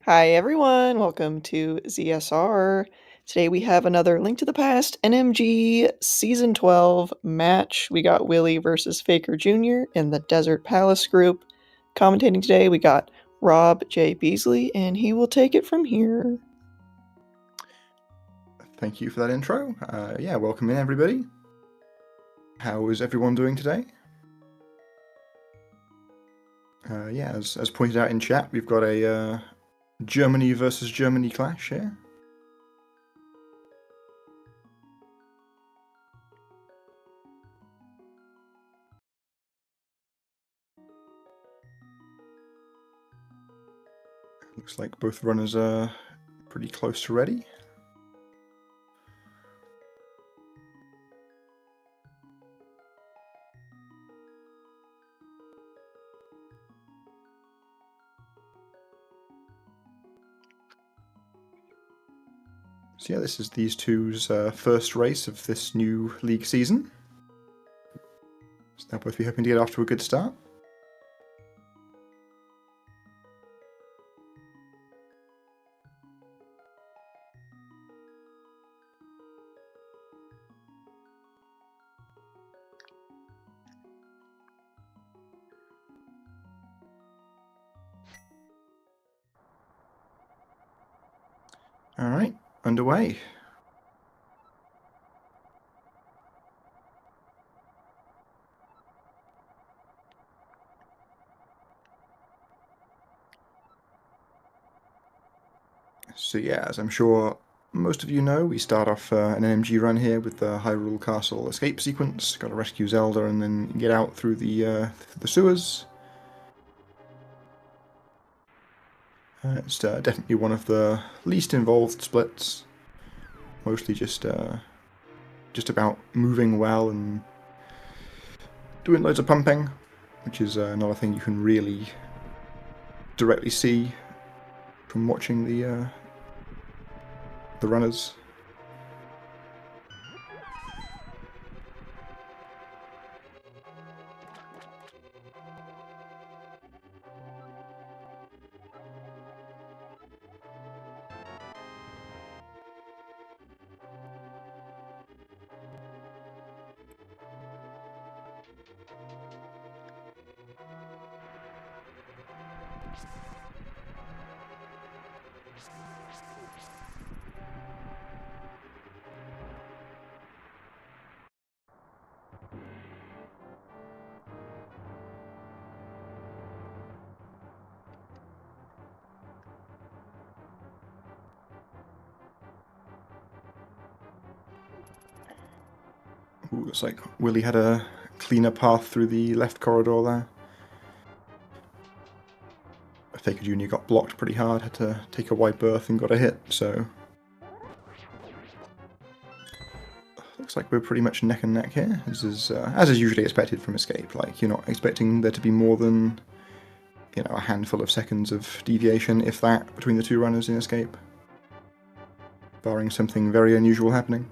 Hi everyone, welcome to ZSR. Today we have another Link to the Past NMG Season 12 match. We got Willi versus Faker Jr. in the Desert Palace group. Commentating today we got Rob J. Beasley, and he will take it from here. Thank you for that intro. Welcome in everybody. How is everyone doing today? As pointed out in chat, we've got a Germany versus Germany clash here. Looks like both runners are pretty close to ready. So yeah, this is these two's first race of this new league season. So they'll both be hoping to get off to a good start. All right, underway. So yeah, as I'm sure most of you know, we start off an NMG run here with the Hyrule Castle escape sequence. Got to rescue Zelda and then get out through the sewers. It's definitely one of the least involved splits. Mostly just about moving well and doing loads of pumping, which is not a thing you can really directly see from watching the runners. Ooh, looks like Willi had a cleaner path through the left corridor there. Faker Jr. got blocked pretty hard, had to take a wide berth and got a hit, so... Looks like we're pretty much neck and neck here, as is usually expected from Escape. Like, you're not expecting there to be more than, a handful of seconds of deviation, if that, between the two runners in Escape. Barring something very unusual happening.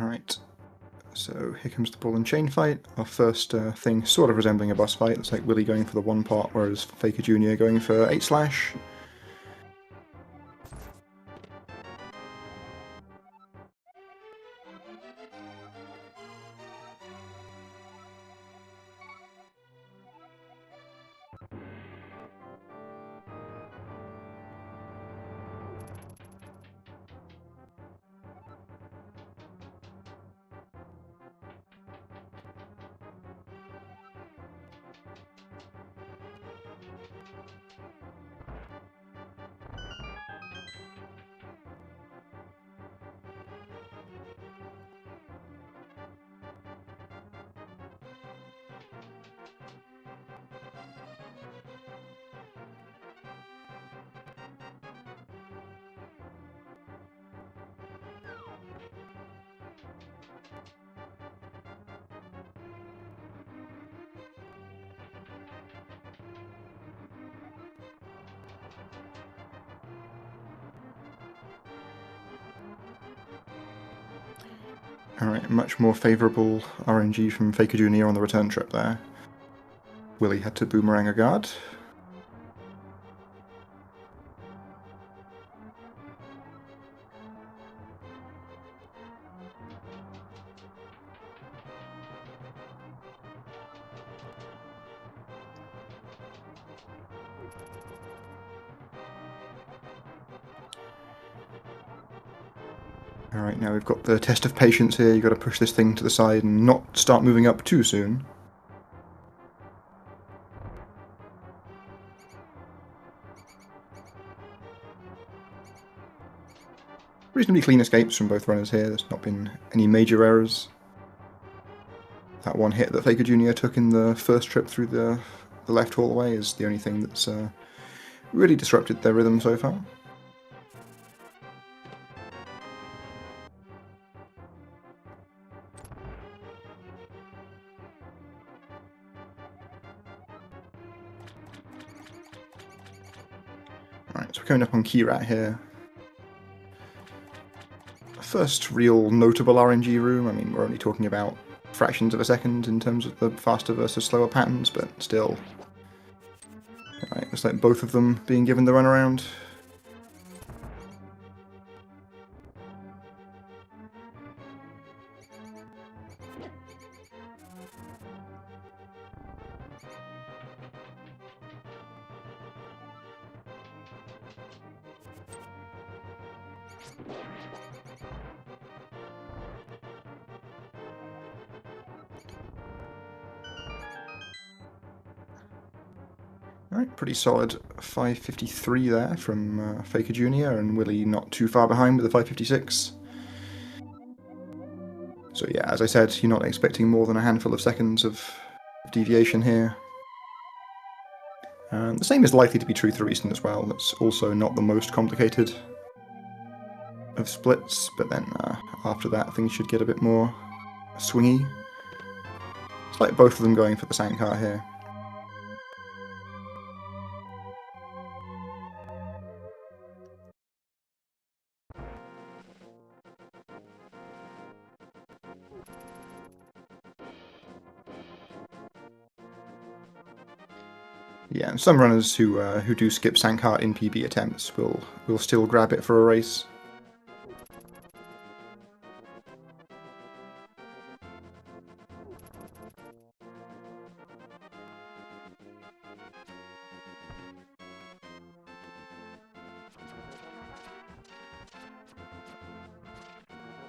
Alright, so here comes the ball and chain fight. Our first thing sort of resembling a boss fight. Looks like Willi going for the one part, whereas Faker Jr. going for 8 slash. Alright, much more favourable RNG from Faker Jr. on the return trip there. Willi had to boomerang a guard. Alright, now we've got the test of patience here. You've got to push this thing to the side and not start moving up too soon. Reasonably clean escapes from both runners here. There's not been any major errors. That one hit that Faker Jr. took in the first trip through the left hallway is the only thing that's really disrupted their rhythm so far. Alright, so we're coming up on Key Rat here. First real notable RNG room. I mean, we're only talking about fractions of a second in terms of the faster versus slower patterns, but still. Alright, looks like both of them being given the runaround. Alright, pretty solid 553 there from Faker Jr. and Willi not too far behind with the 556. So yeah, as I said, you're not expecting more than a handful of seconds of deviation here. The same is likely to be true through Eastern as well. That's also not the most complicated of splits, but then after that things should get a bit more swingy. It's like both of them going for the Sankar here. Yeah, and some runners who do skip Sankar in PB attempts will still grab it for a race.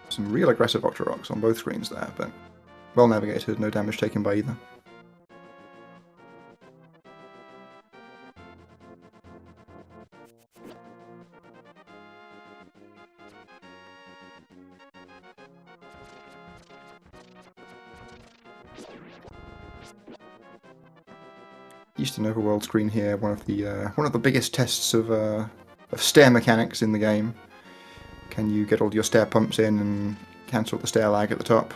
Some real aggressive Octoroks on both screens there, but well navigated, no damage taken by either. Eastern Overworld screen here, one of the biggest tests of stair mechanics in the game. Can you get all your stair pumps in and cancel the stair lag at the top?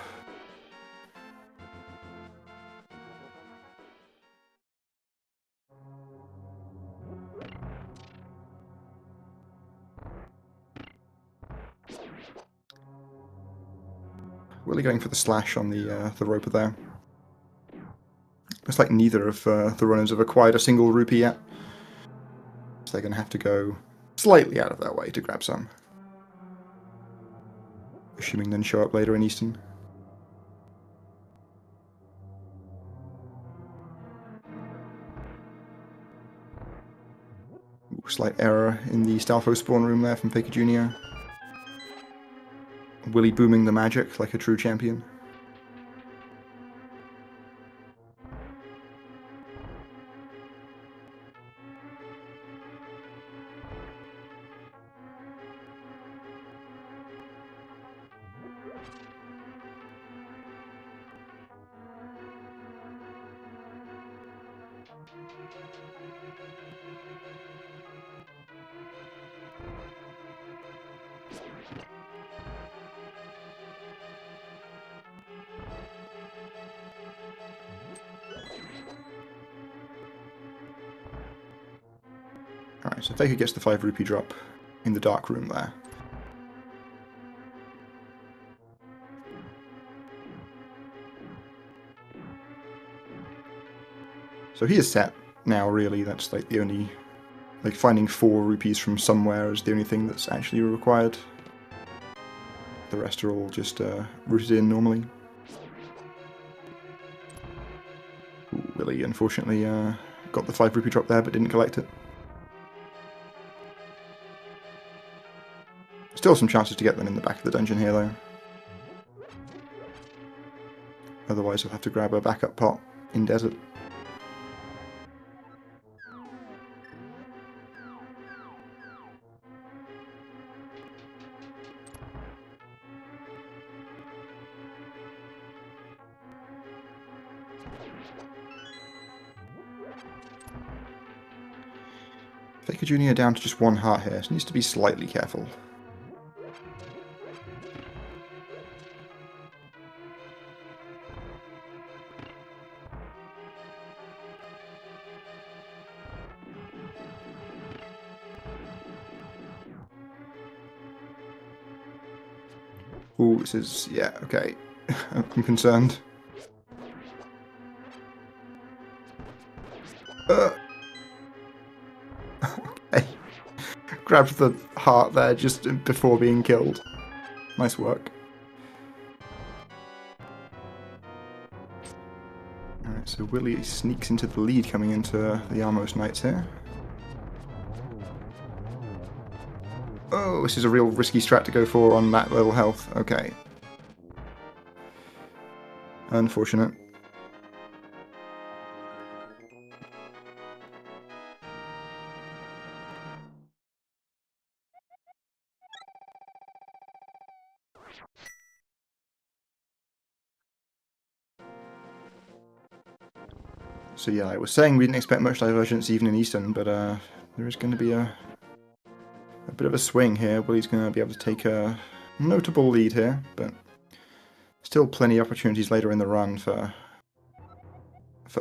Really going for the slash on the roper there. Looks like neither of the runners have acquired a single rupee yet, so they're going to have to go slightly out of their way to grab some. Assuming then show up later in Eastern. Ooh, slight error in the Stalfo spawn room there from Faker Jr. Willi booming the magic like a true champion. Alright, so Faker gets the 5 rupee drop in the dark room there. So he is set now, really. That's like the only... Like finding 4 rupees from somewhere is the only thing that's actually required. The rest are all just routed in normally. Ooh, Willi unfortunately got the 5 rupee drop there but didn't collect it. Still some chances to get them in the back of the dungeon here though. Otherwise we'll have to grab a backup pot in desert. Faker Jr. down to just 1 heart here, so needs to be slightly careful. Ooh, this is... yeah, okay. I'm concerned. Okay. Grabbed the heart there just before being killed. Nice work. Alright, so Willi sneaks into the lead coming into the Armos Knights here. Oh, this is a real risky strat to go for on that little health. Okay. Unfortunate. So yeah, I was saying we didn't expect much divergence even in Eastern, but there is going to be a bit of a swing here. Willi's going to be able to take a notable lead here, but still plenty of opportunities later in the run for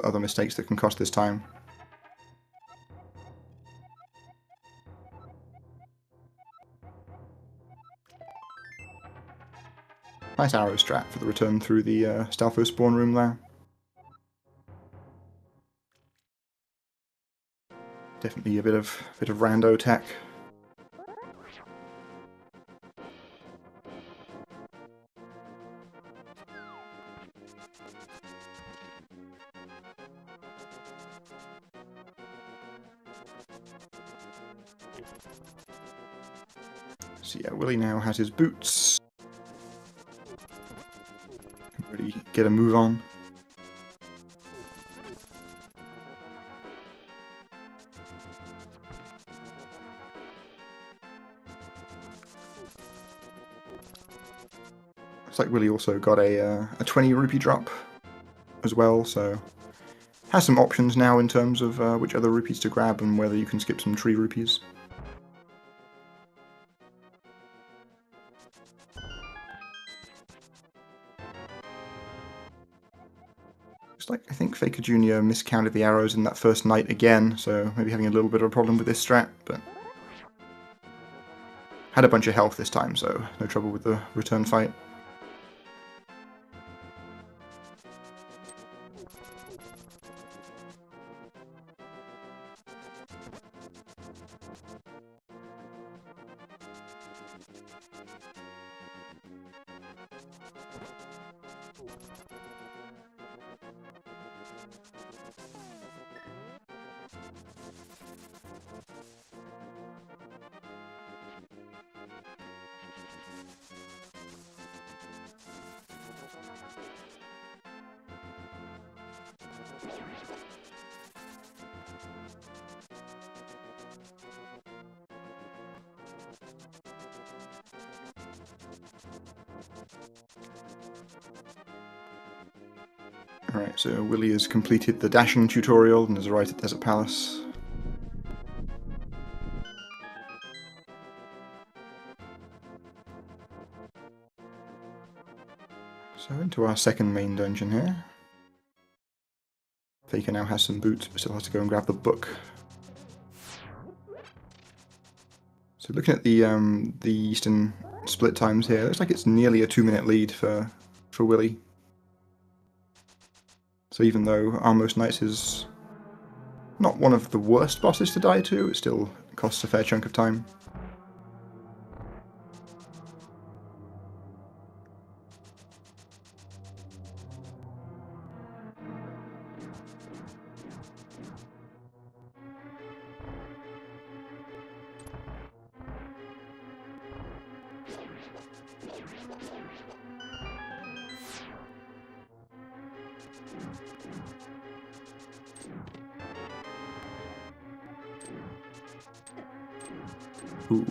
other mistakes that can cost this time. Nice arrow strat for the return through the Stalfo spawn room there. Definitely a bit of rando tech. So yeah, Willi now has his boots. Can really get a move on. Looks like Willi also got a 20 rupee drop as well, so has some options now in terms of which other rupees to grab and whether you can skip some tree rupees. Looks like I think Faker Jr. miscounted the arrows in that first night again, so maybe having a little bit of a problem with this strat, but had a bunch of health this time, so no trouble with the return fight. Alright, so Willi has completed the dashing tutorial and has arrived at Desert Palace. So into our second main dungeon here. Faker now has some boots, but still has to go and grab the book. So looking at the Eastern split times here, looks like it's nearly a 2-minute lead for Willi. So even though Armos Knights is Not one of the worst bosses to die to, it still costs a fair chunk of time. Ooh.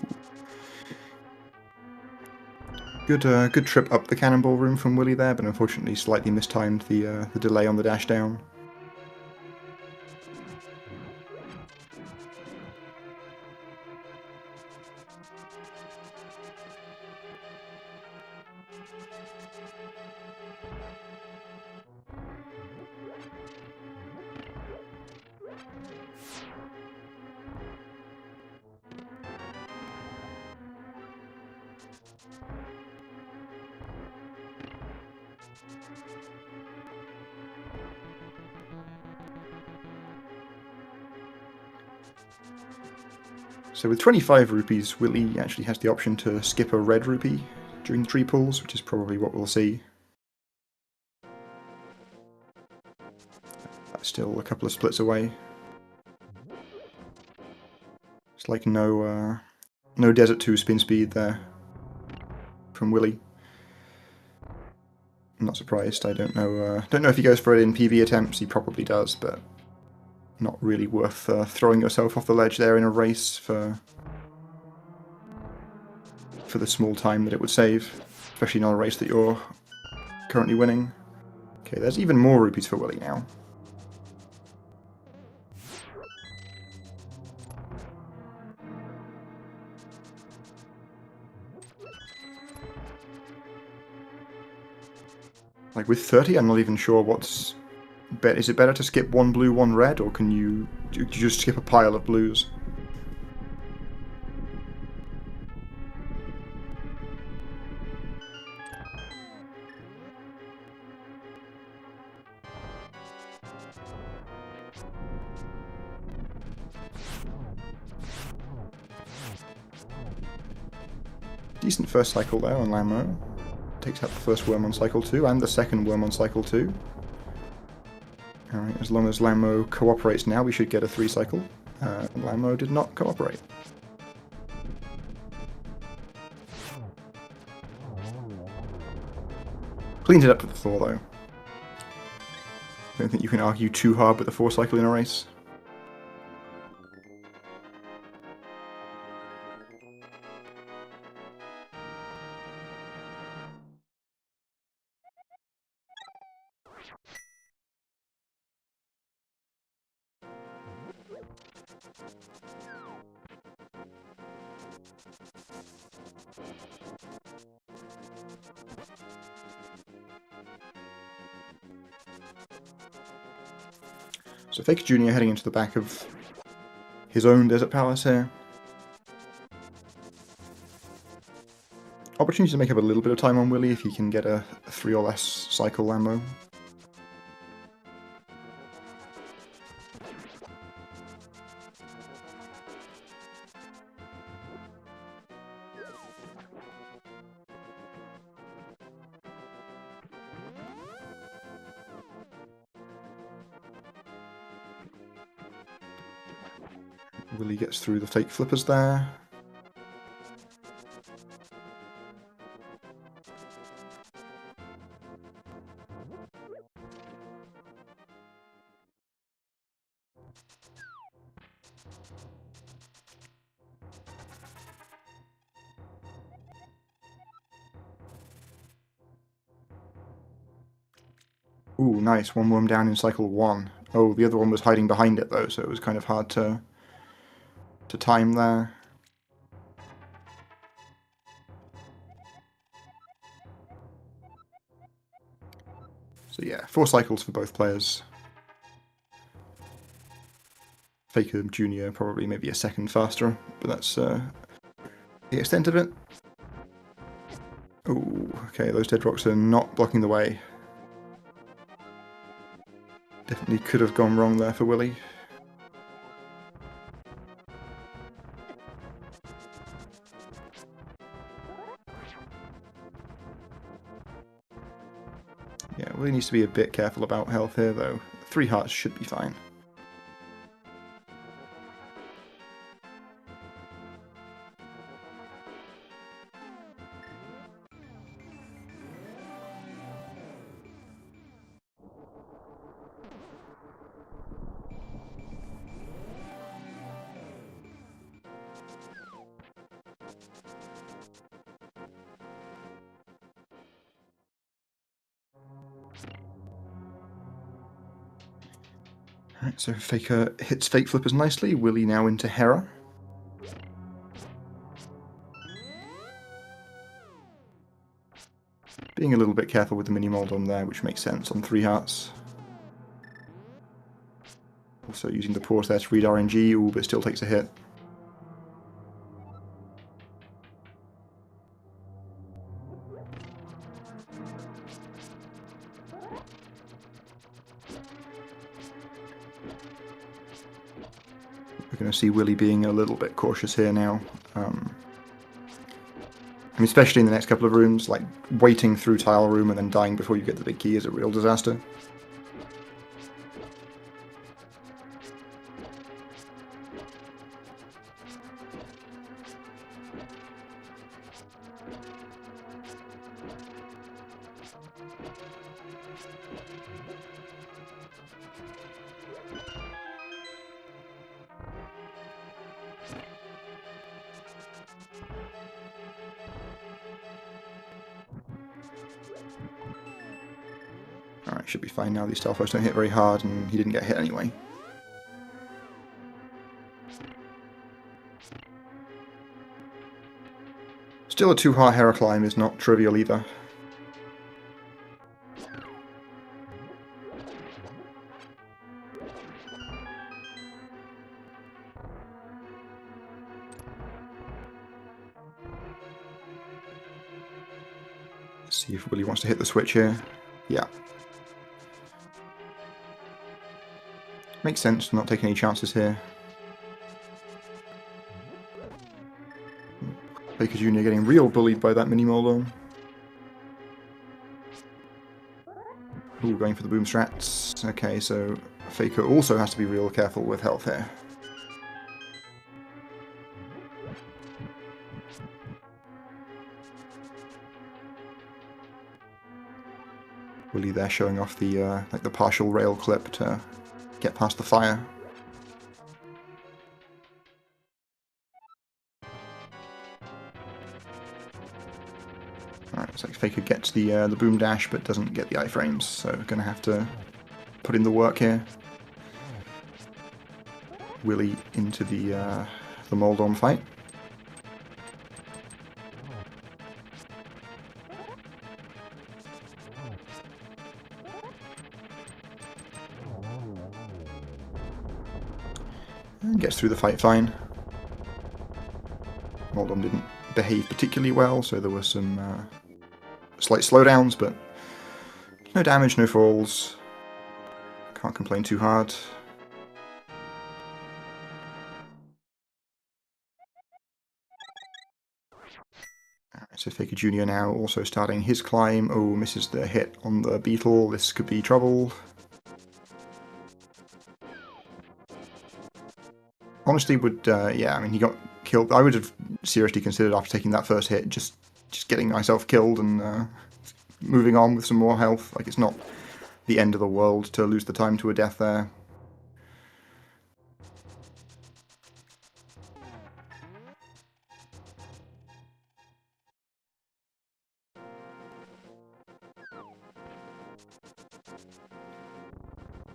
Good trip up the cannonball room from Willi there, but unfortunately slightly mistimed the delay on the dash down. So with 25 rupees, Willi actually has the option to skip a red rupee during the tree pulls, which is probably what we'll see. That's still a couple of splits away. It's like no Desert 2 spin speed there from Willi. I'm not surprised. I don't know if he goes for it in PV attempts. He probably does, but not really worth throwing yourself off the ledge there in a race for the small time that it would save, especially not a race that you're currently winning. Okay, there's even more rupees for Willi now. Like with 30, I'm not even sure what's better. Is it better to skip one blue, one red, or can you just skip a pile of blues? Decent first cycle there on Lammo. Takes out the first worm on cycle 2 and the second worm on cycle 2. Alright, as long as Lammo cooperates now, we should get a 3 cycle. Lammo did not cooperate. Cleaned it up with the Thor though. Don't think you can argue too hard with the 4 cycle in a race. So Faker Jr. heading into the back of his own Desert Palace here. Opportunity to make up a little bit of time on Willi if he can get a 3 or less cycle Lammo. Willi gets through the fake flippers there. Ooh, nice. One worm down in cycle 1. Oh, the other one was hiding behind it though, so it was kind of hard to time there. So yeah, 4 cycles for both players. Faker Jr. probably maybe a second faster, but that's the extent of it. Ooh, okay, those dead rocks are not blocking the way. Definitely could have gone wrong there for Willi. Willi needs to be a bit careful about health here, though. 3 hearts should be fine. Alright, so Faker hits Fake Flippers nicely. Willi now into Hera. Being a little bit careful with the mini Moldom there, which makes sense on 3 hearts. Also using the pause there to read RNG, ooh, but still takes a hit. We're going to see Willi being a little bit cautious here now. I mean, especially in the next couple of rooms, like waiting through tile room and then dying before you get the big key is a real disaster. Alright, should be fine now. These Stalfos don't hit very hard, and he didn't get hit anyway. Still, a 2-heart Hera climb is not trivial either. Let's see if Willi wants to hit the switch here. Yeah. Makes sense to not take any chances here. Faker Jr. getting real bullied by that mini Moldom. Ooh, going for the boom strats. Okay, so Faker also has to be real careful with health here. Willi there showing off the like the partial rail clip to get past the fire. Alright, looks like Faker gets the boom dash but doesn't get the iframes, so we're going to have to put in the work here. Willi into the Moldom fight. And gets through the fight fine. Moldom didn't behave particularly well, so there were some slight slowdowns, but no damage, no falls. Can't complain too hard. Alright, so Faker Jr. now also starting his climb. Oh, misses the hit on the beetle. This could be trouble. Honestly, yeah, I mean, he got killed. I would have seriously considered after taking that first hit just getting myself killed and moving on with some more health. Like, it's not the end of the world to lose the time to a death there.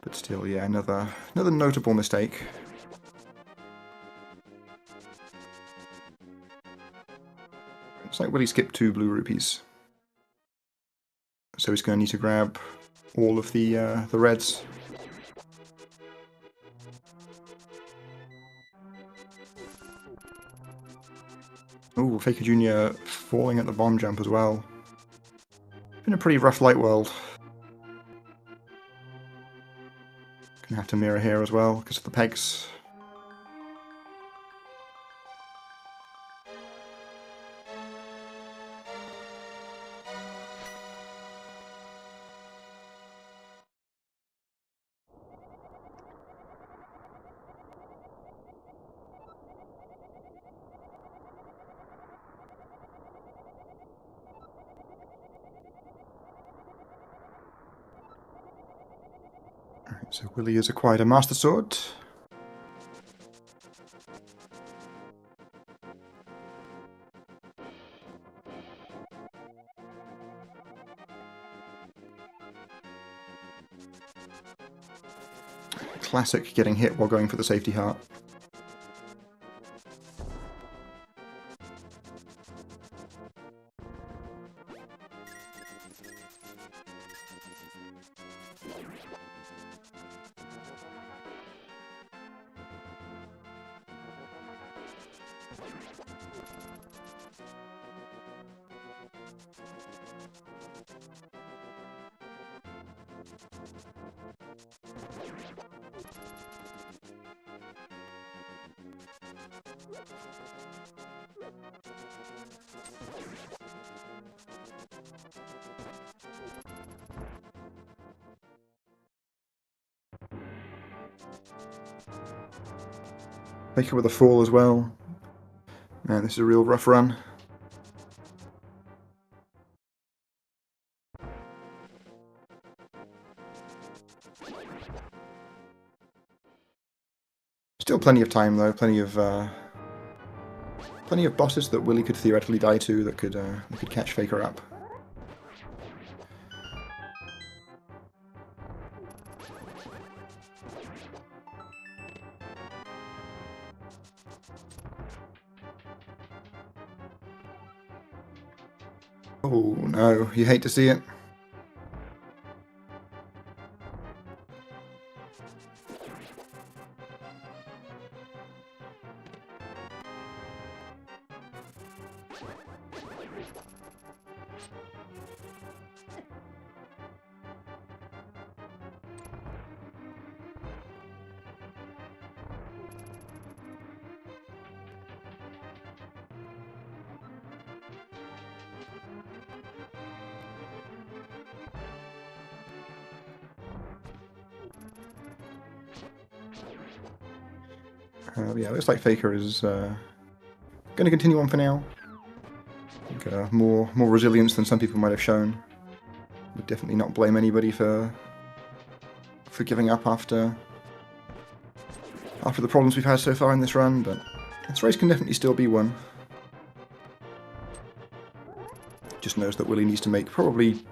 But still, yeah, another notable mistake. It's like, Willi skipped 2 blue rupees. So he's going to need to grab all of the reds. Ooh, Faker Jr. falling at the bomb jump as well. Been a pretty rough light world. Gonna have to mirror here as well because of the pegs. Alright, so Willi has acquired a Master Sword. Classic getting hit while going for the safety heart. Faker with a fall as well. Man, this is a real rough run. Still plenty of time though, plenty of bosses that Willi could theoretically die to that could catch Faker up. Oh no, you hate to see it. Yeah, looks like Faker is going to continue on for now. I think, more resilience than some people might have shown. Would definitely not blame anybody for giving up after the problems we've had so far in this run, but this race can definitely still be won. Just knows that Willi needs to make probably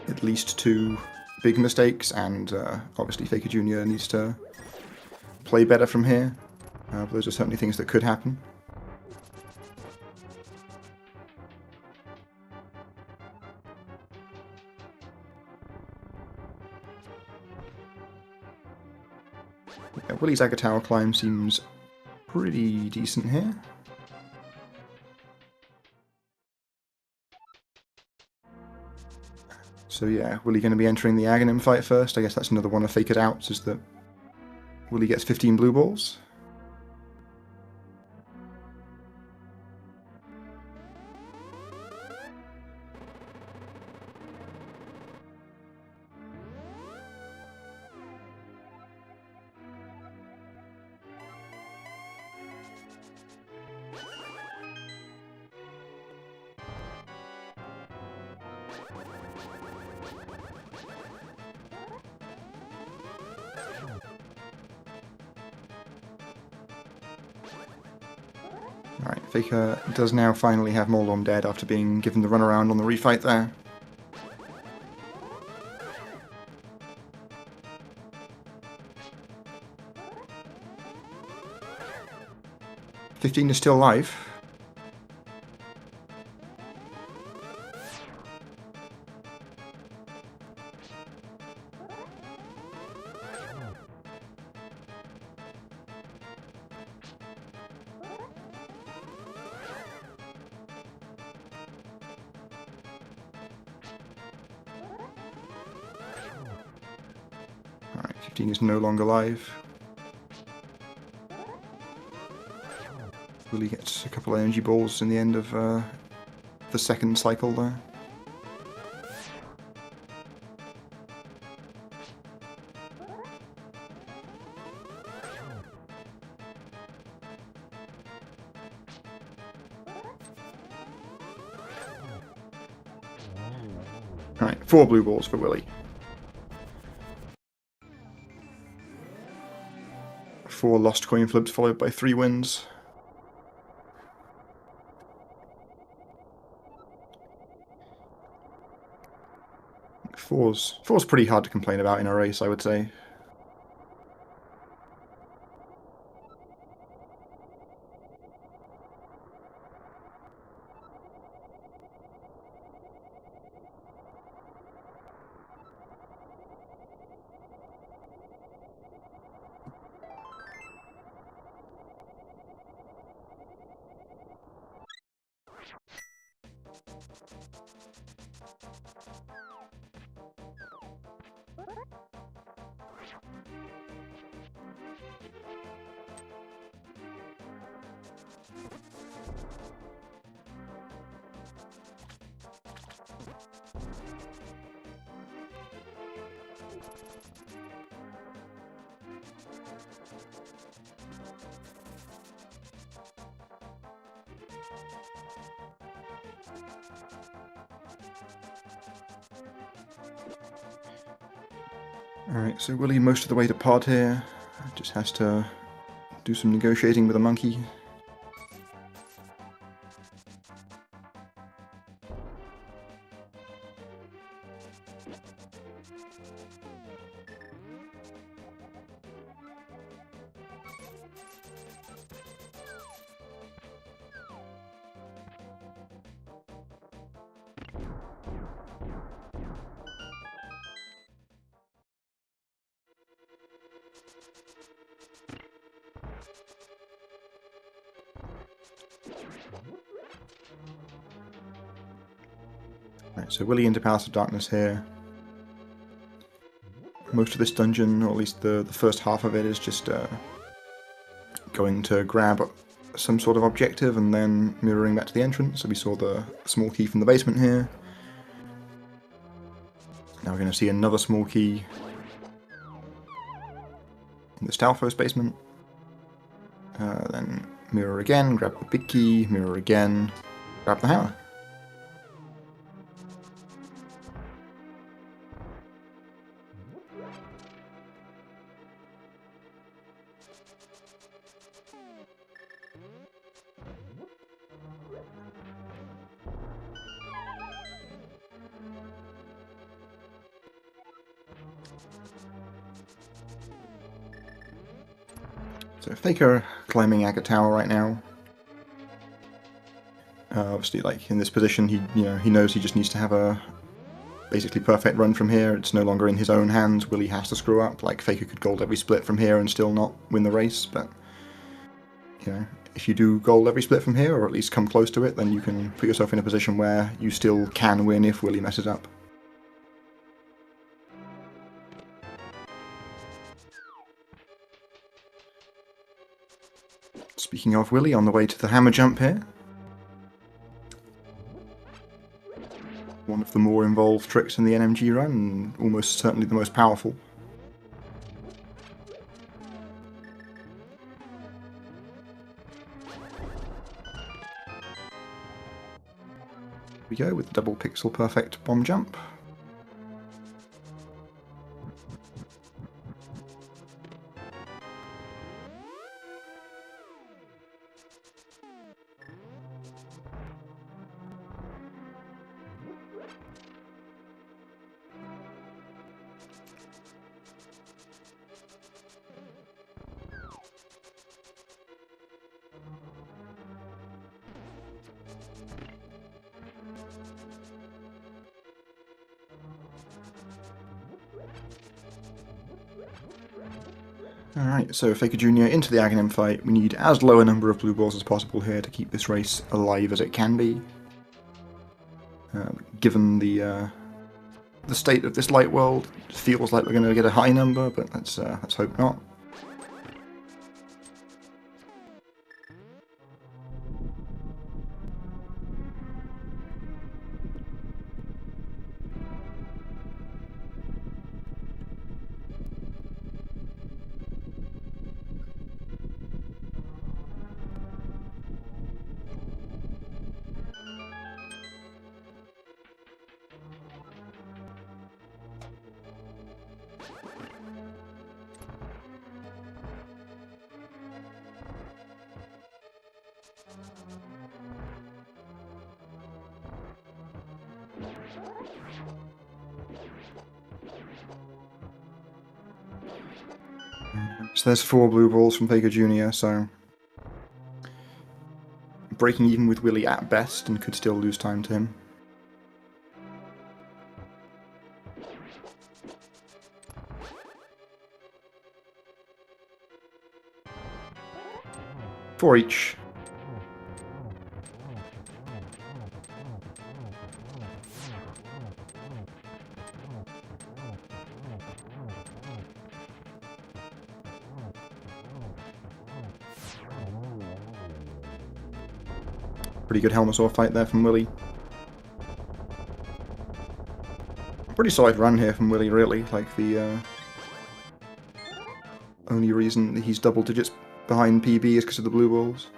at least 2 big mistakes, and obviously Faker Jr. needs to play better from here. But those are certainly things that could happen. Yeah, Willi's Aga Tower climb seems pretty decent here. So yeah, Willi going to be entering the Aghanim fight first. I guess that's another one of Faker's outs, is that Willi gets 15 blue balls. Alright, Faker does now finally have Morlorn dead after being given the runaround on the refight there. "15 is still alive." Alright, 15 is no longer alive. Willi gets a couple of energy balls in the end of the second cycle there. Alright, 4 blue balls for Willi. 4 lost coin flips followed by 3 wins. Four's pretty hard to complain about in a race, I would say. Alright, so Willi most of the way to pod here. Just has to do some negotiating with a monkey. Right, so Willi into Palace of Darkness here. Most of this dungeon, or at least the first half of it, is just going to grab some sort of objective and then mirroring back to the entrance. So we saw the small key from the basement here. Now we're going to see another small key in the Stalfos basement. Then mirror again, grab the big key, mirror again, grab the hammer. So Faker climbing Agate Tower right now. Obviously, like in this position, he knows he just needs to have a basically perfect run from here. It's no longer in his own hands. Willi has to screw up. Like Faker could gold every split from here and still not win the race, but if you do gold every split from here, or at least come close to it, then you can put yourself in a position where you still can win if Willi messes up. Speaking of Willi, on the way to the hammer jump here. One of the more involved tricks in the NMG run, and almost certainly the most powerful. Here we go with the double pixel perfect bomb jump. Alright, so Faker Jr. into the Aghanim fight. We need as low a number of blue balls as possible here to keep this race alive as it can be. Given the state of this light world, it feels like we're going to get a high number, but let's hope not. So there's 4 blue balls from Faker Jr., so breaking even with Willi at best and could still lose time to him. For each. Pretty good Helmasaur fight there from Willi. Pretty solid run here from Willi, really. Like, the only reason that he's double digits behind PB is because of the blue balls.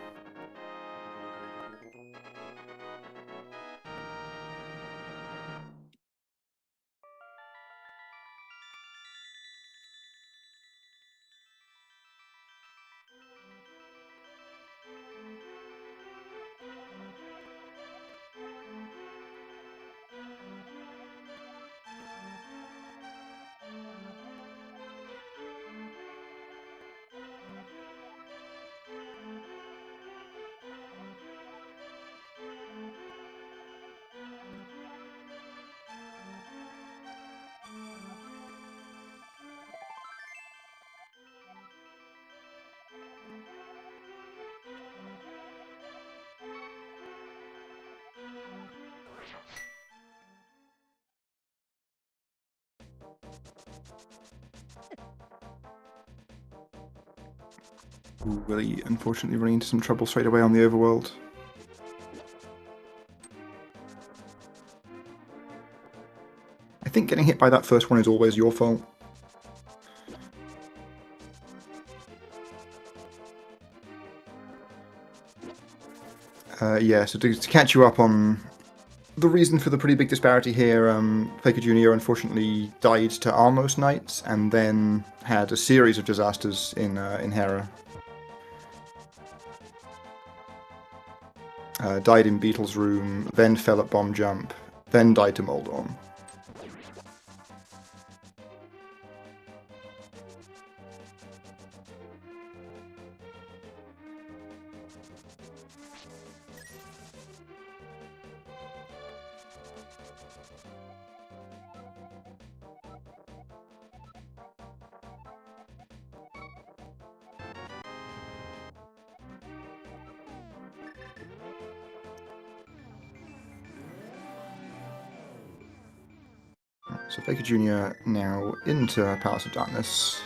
Ooh, Willi unfortunately running into some trouble straight away on the overworld. I think getting hit by that first one is always your fault. Yeah, so to catch you up on the reason for the pretty big disparity here, Faker Jr. unfortunately died to Almost Knights, and then had a series of disasters in Hera. Died in Beetle's room, then fell at Bomb Jump, then died to Moldorm. So Faker Jr. now into Palace of Darkness.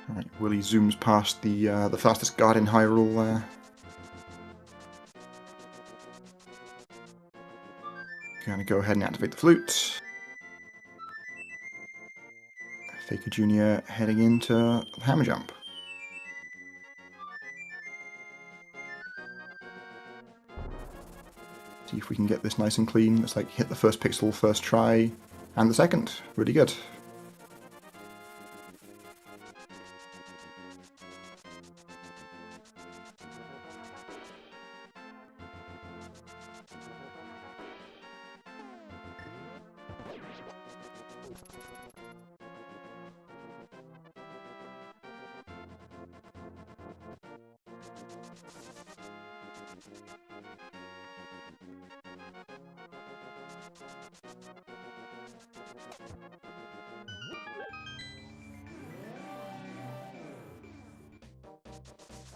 Alright, Willi zooms past the fastest guard in Hyrule there. Gonna go ahead and activate the flute. Faker Jr. heading into Hammer Jump. See if we can get this nice and clean. It's like hit the first pixel first try, and the second. Really good.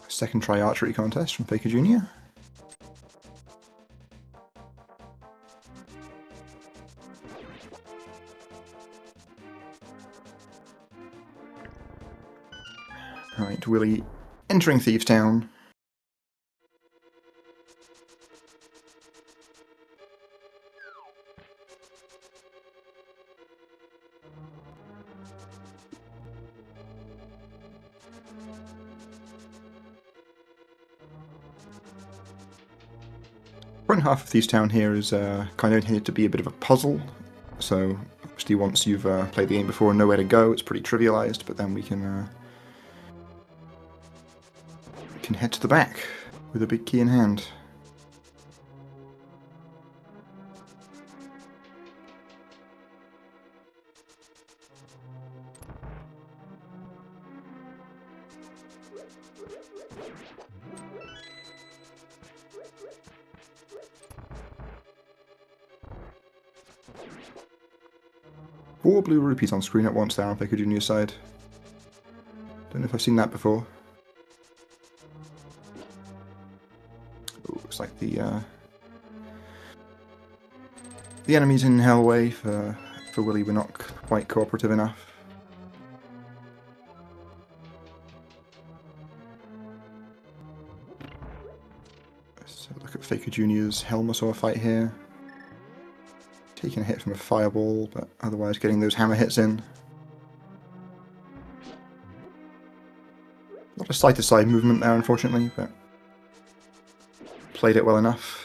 Second try archery contest from Faker Jr. Alright, Willi entering Thieves Town. front half of the East Town here is kind of intended to be a bit of a puzzle. So obviously once you've played the game before and know where to go, it's pretty trivialized, but then we can head to the back with a big key in hand. Four blue rupees on screen at once there on Faker Jr.'s side. Don't know if I've seen that before. Ooh, looks like the enemies in Hellway for Willi were not quite cooperative enough. Let's have a look at Faker Jr.'s Helmasaur fight here. Taking a hit from a fireball, but otherwise getting those hammer hits in. A lot of side-to-side movement there, unfortunately, but played it well enough.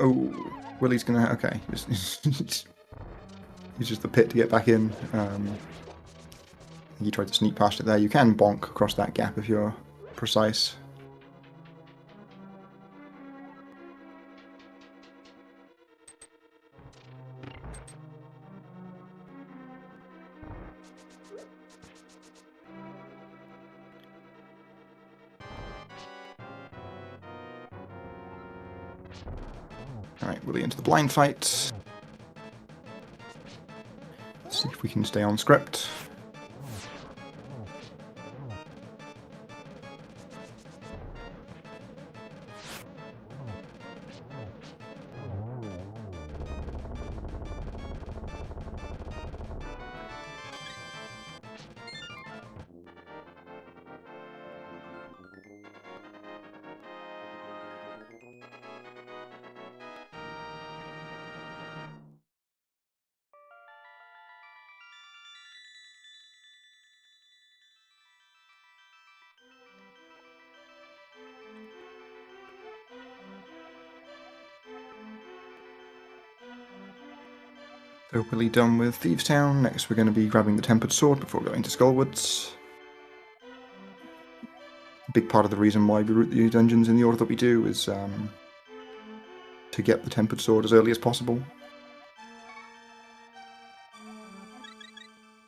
Oh, Willi's gonna... okay. He's just the pit to get back in. He tried to sneak past it there. You can bonk across that gap if you're precise. Alright, Willi into the blind fight. Let's see if we can stay on script. So Willi done with Thieves Town. Next we're going to be grabbing the Tempered Sword before going to Skullwoods. A big part of the reason why we route the dungeons in the order that we do is to get the Tempered Sword as early as possible.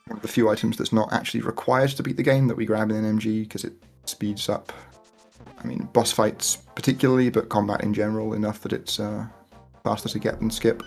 One of the few items that's not actually required to beat the game that we grab in NMG because it speeds up, I mean, boss fights particularly, but combat in general enough that it's faster to get than skip.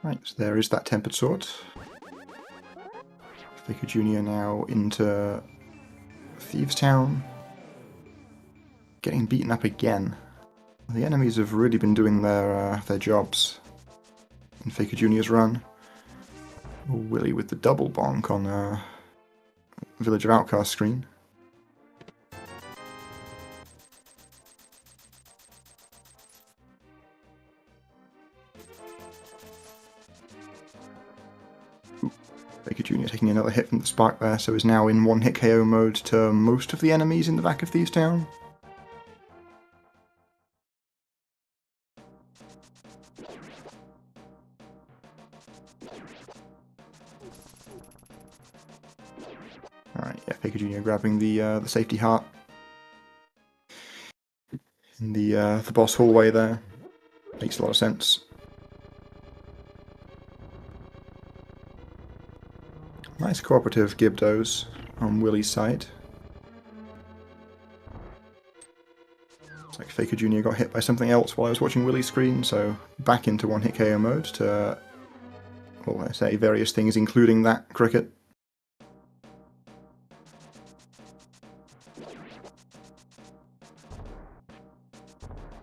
Right, so there is that Tempered Sword. Faker Jr. now into Thieves Town. Getting beaten up again. The enemies have really been doing their jobs in Faker Jr.'s run. Willi with the double bonk on Village of Outcast screen. Faker Jr. taking another hit from the spark there, so is now in one-hit KO mode to most of the enemies in the back of Thieves Town. Alright, yeah, Faker Jr. grabbing the safety heart in the boss hallway there. Makes a lot of sense. Nice cooperative Gibdos on Willi's side. It's like Faker Jr. got hit by something else while I was watching Willi's screen, so back into one-hit KO mode to, well, I say various things, including that cricket.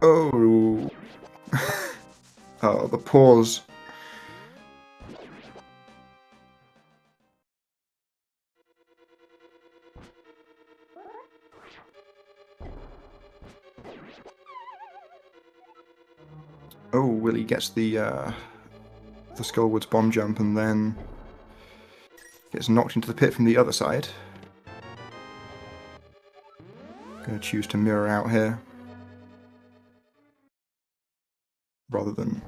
Oh! Oh, the pause. Oh, Willi gets the Skullwoods bomb jump and then gets knocked into the pit from the other side. Gonna choose to mirror out here rather than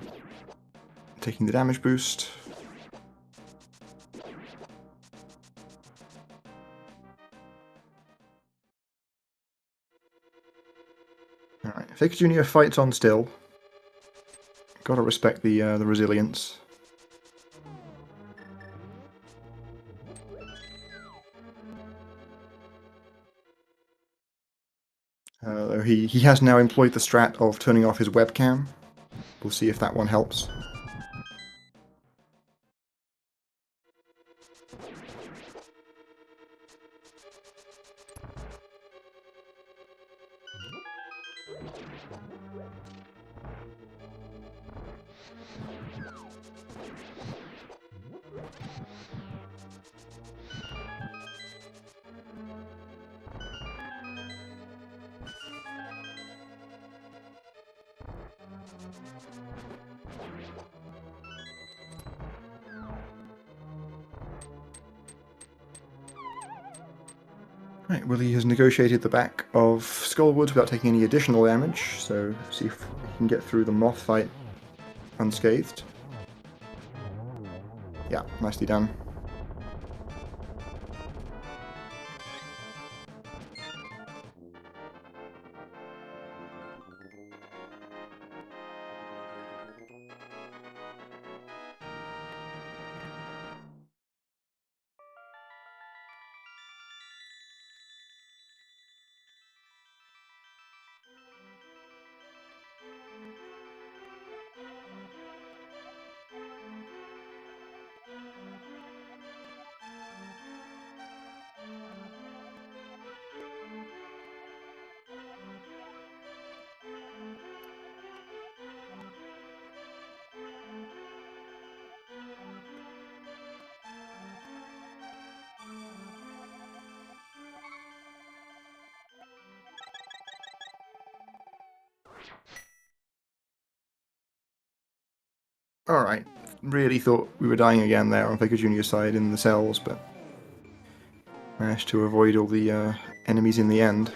taking the damage boost. Alright, Faker Jr. fights on still. Gotta respect the resilience. He has now employed the strat of turning off his webcam. We'll see if that one helps. Right, Willi has negotiated the back of Skullwoods without taking any additional damage, so see if he can get through the moth fight unscathed. Yeah, nicely done. Alright, really thought we were dying again there on Faker Jr.'s side in the cells, but managed to avoid all the enemies in the end.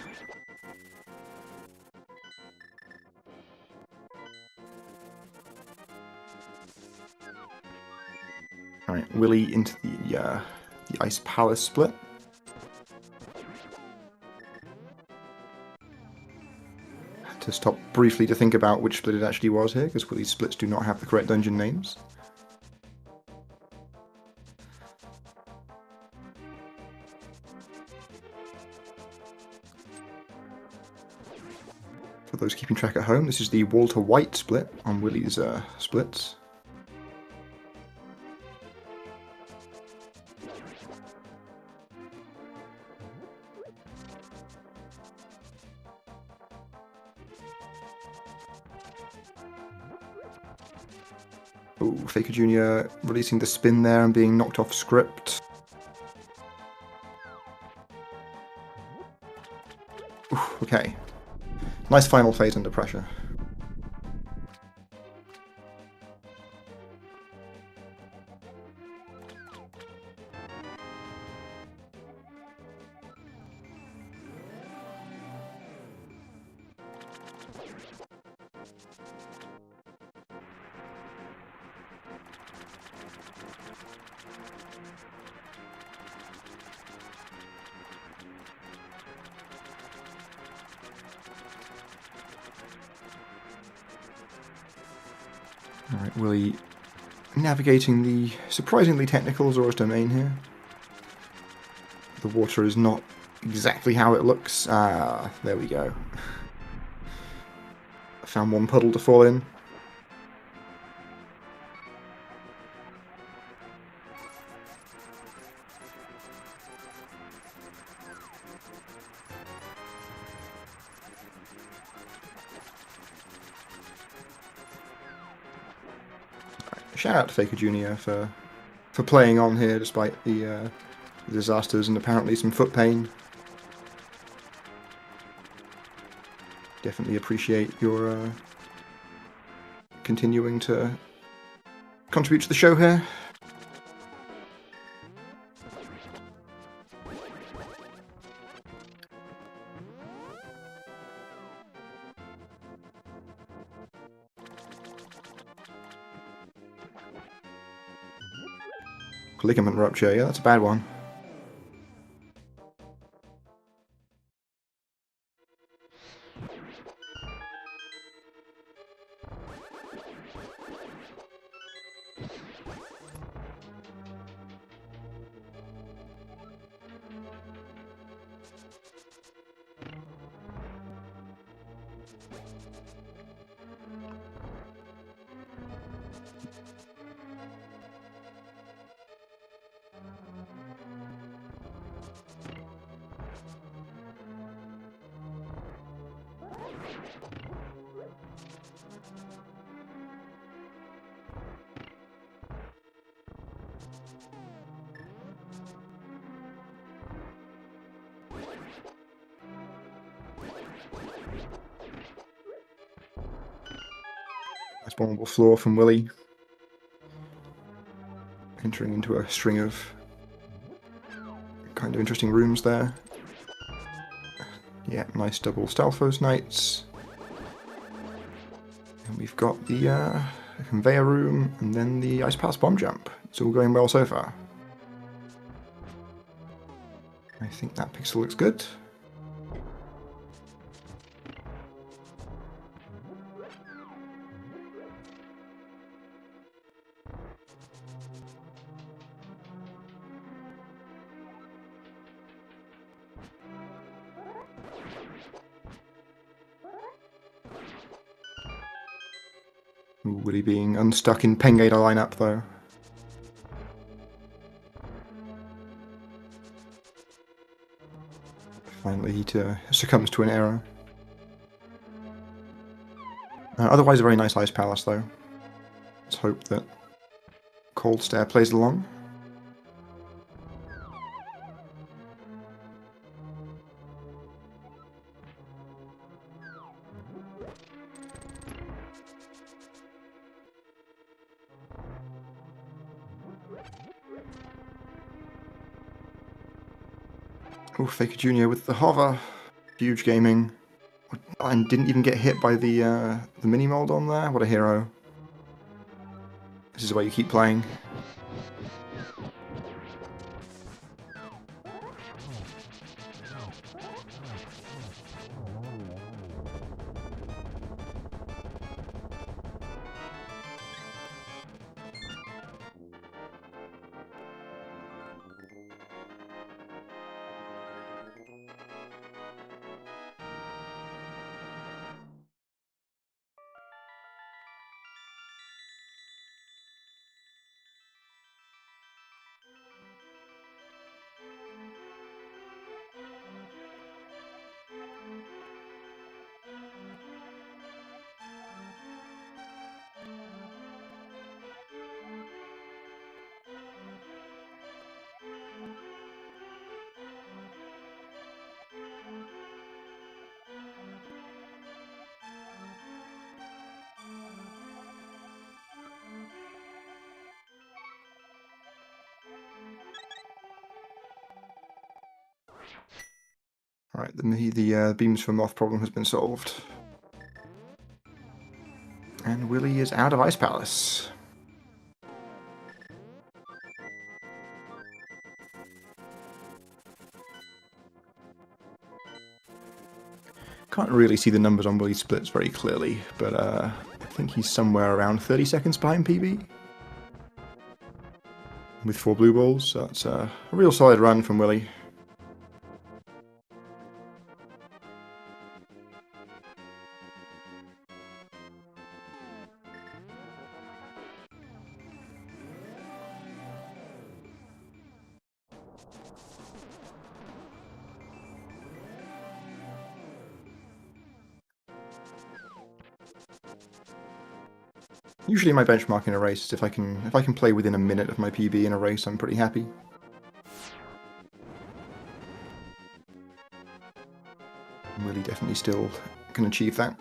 Alright, Willi into the Ice Palace split. Had to stop briefly to think about which split it actually was here, because Willi's splits do not have the correct dungeon names. For those keeping track at home, this is the Walter White split on Willi's splits. Oh, Faker Jr. releasing the spin there and being knocked off script. Oof, okay. Nice final phase under pressure. Alright, Willi navigating the surprisingly technical Zora's Domain here. The water is not exactly how it looks. Ah, there we go. I found one puddle to fall in. Shout out to Faker Jr. for playing on here despite the disasters and apparently some foot pain. Definitely appreciate your continuing to contribute to the show here. Ligament rupture, yeah, that's a bad one. Nice vulnerable floor from Willi. Entering into a string of kind of interesting rooms there. Yeah, nice double Stalfos Knights. And we've got the conveyor room and then the Ice Pass bomb jump. It's all going well so far. I think that pixel looks good. Willi being unstuck in Pengator lineup though. Finally he succumbs to an error. Otherwise a very nice Ice Palace though. Let's hope that Cold Stare plays along. Oh, Faker Jr. with the hover. Huge gaming. And didn't even get hit by the mini-mold on there. What a hero. This is why you keep playing. Alright, the beams from Moth problem has been solved. And Willi is out of Ice Palace. Can't really see the numbers on Willi's splits very clearly, but I think he's somewhere around 30 seconds behind PB. With 4 blue balls, so that's a real solid run from Willi. Usually my benchmark in a race is if I can play within a minute of my PB in a race, I'm pretty happy. Willi definitely still can achieve that.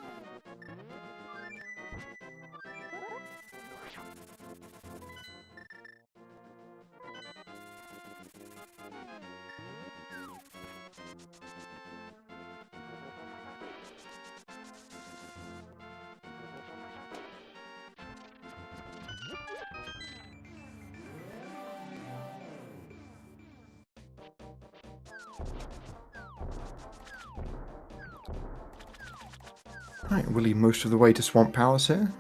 Right, Willi most of the way to Swamp Palace here.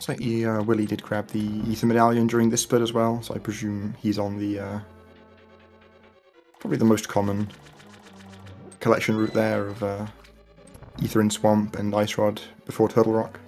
Looks like Willi did grab the Ether Medallion during this split as well, so I presume he's on the probably the most common collection route there of Ether in Swamp and Ice Rod before Turtle Rock.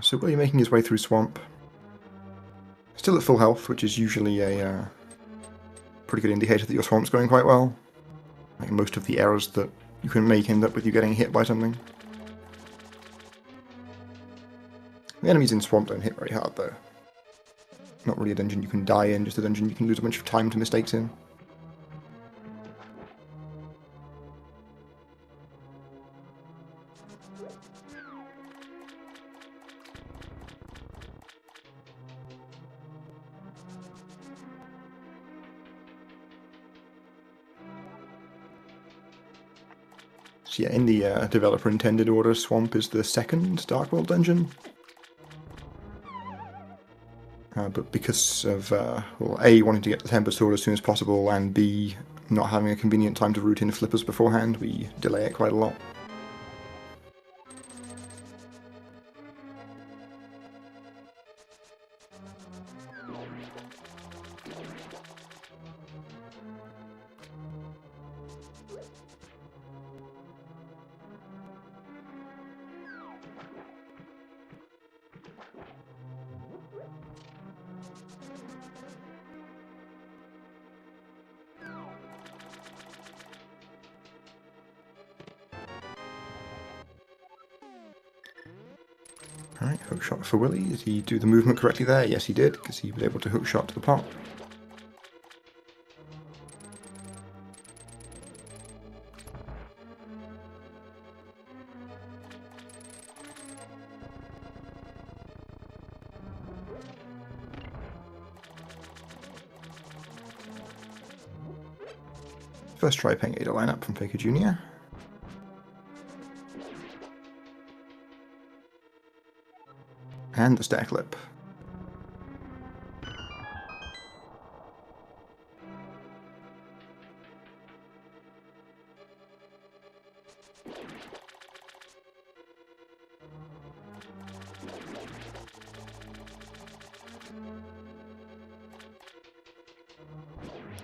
So Willi making his way through Swamp. Still at full health, which is usually a pretty good indicator that your Swamp's going quite well. Like most of the errors that you can make end up with you getting hit by something. The enemies in Swamp don't hit very hard though. Not really a dungeon you can die in, just a dungeon you can lose a bunch of time to mistakes in. So yeah, in the developer intended order, Swamp is the second Dark World dungeon. But because of, well, A, wanting to get the Tempest Sword as soon as possible, and B, not having a convenient time to route in flippers beforehand, we delay it quite a lot. Alright, hook shot for Willi. Did he do the movement correctly there? Yes, he did, because he was able to hook shot to the pop. First try paying Ada lineup from Faker Jr. And the stack lip.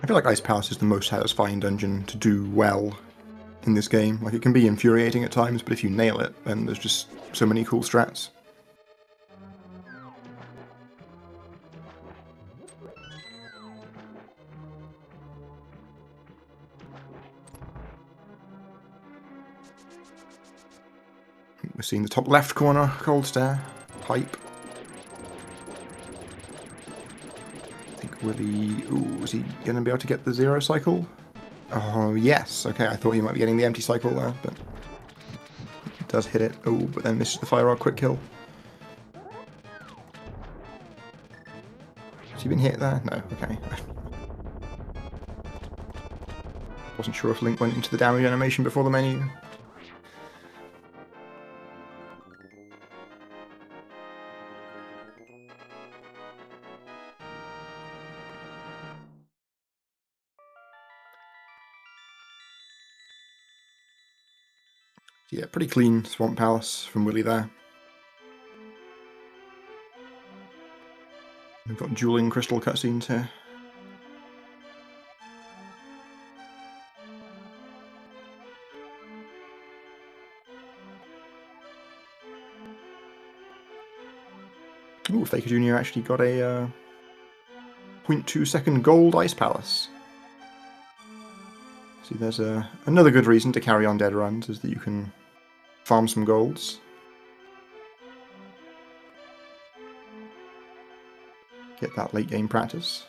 I feel like Ice Palace is the most satisfying dungeon to do well in this game. Like, it can be infuriating at times, but if you nail it, then there's just so many cool strats. We're seeing the top left corner, cold stare, hype. I think Willi... Ooh, is he going to be able to get the zero cycle? Oh, yes. Okay, I thought he might be getting the empty cycle there, but... It does hit it. Oh, but then misses the fire rod quick kill. Has he been hit there? No, okay. Wasn't sure if Link went into the damage animation before the menu. Yeah, pretty clean Swamp Palace from Willi there. We've got dueling crystal cutscenes here. Ooh, Faker Jr. actually got a 0.2 second gold Ice Palace. See, there's another good reason to carry on dead runs, is that you can farm some golds. Get that late game practice.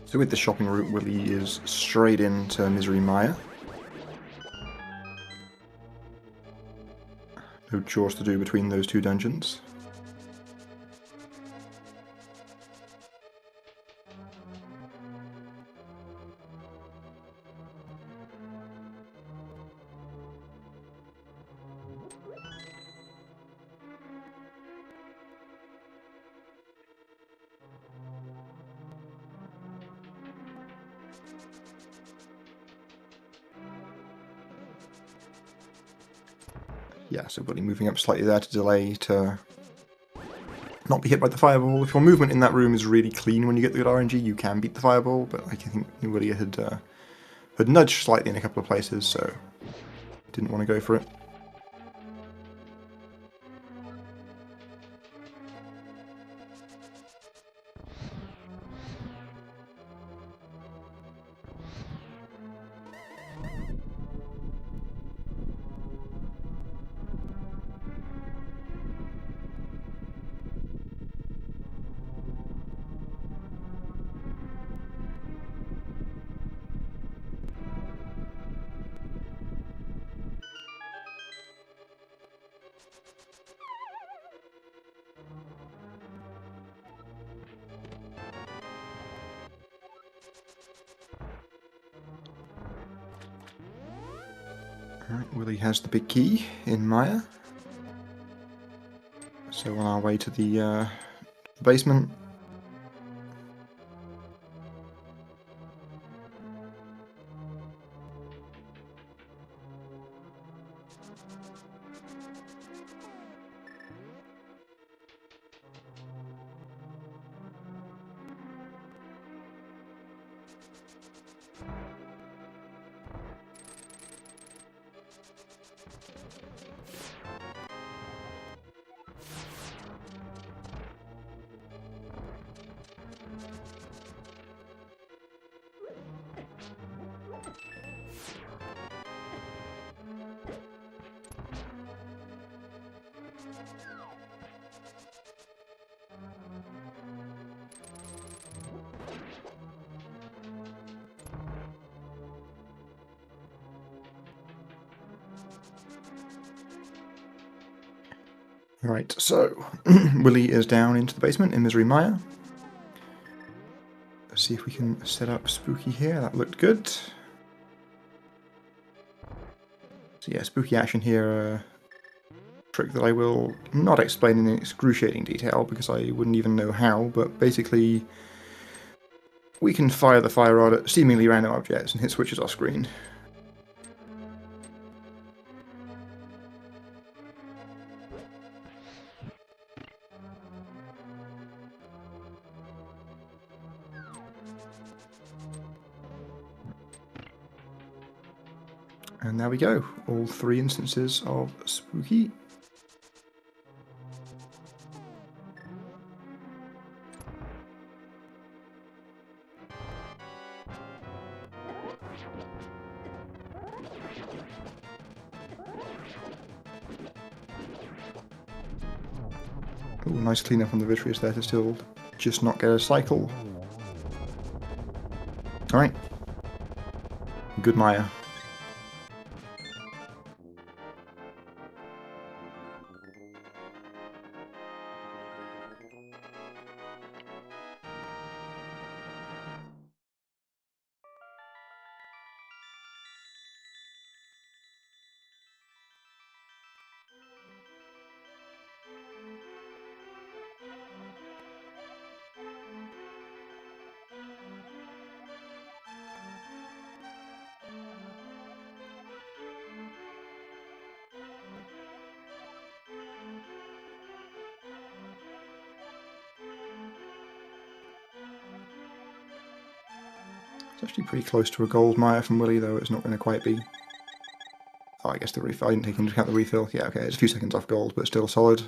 So with the shopping route, Willi is straight into Misery Mire. No chores to do between those two dungeons. Yeah, so Willi moving up slightly there to delay to not be hit by the fireball. If your movement in that room is really clean when you get the good RNG, you can beat the fireball, but I think Willi had nudged slightly in a couple of places, so didn't want to go for it. Alright, Willi has the big key in Maya. So on our way to the basement. Right, so Willi is down into the basement in Misery Maya. Let's see if we can set up Spooky here. That looked good. So yeah, spooky action here. Trick that I will not explain in excruciating detail because I wouldn't even know how, but basically we can fire the fire rod at seemingly random objects and hit switches off screen. And there we go, all 3 instances of Spooky. Ooh, nice cleanup on the Vitreous there to still just not get a cycle. Alright. Good Maya. It's actually pretty close to a gold Maya from Willi, though it's not going to quite be. Oh, I guess the refill. I didn't take into account the refill. Yeah, okay, it's a few seconds off gold, but still solid.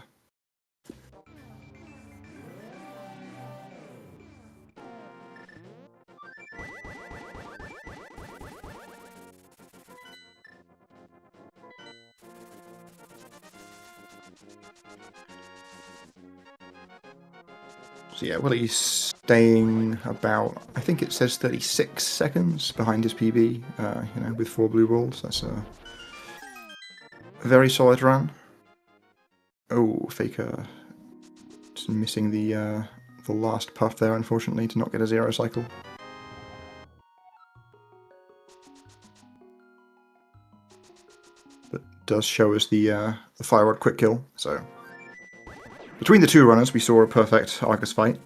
So yeah, Willi's staying about, I think it says 36 seconds behind his PB, you know, with 4 blue balls. That's a very solid run. Oh, Faker just missing the last puff there, unfortunately, to not get a 0 cycle. But does show us the fire rod quick kill, so between the 2 runners we saw a perfect Argus fight.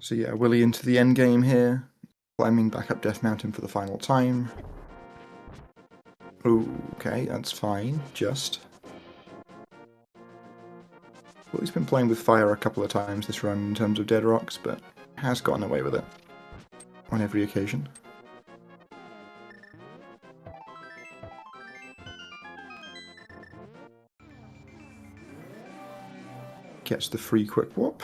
So yeah, Willi into the end game here, climbing back up Death Mountain for the final time. Okay, that's fine, just. Well, he's been playing with fire a couple of times this run in terms of dead rocks, but has gotten away with it on every occasion. Gets the free quick warp.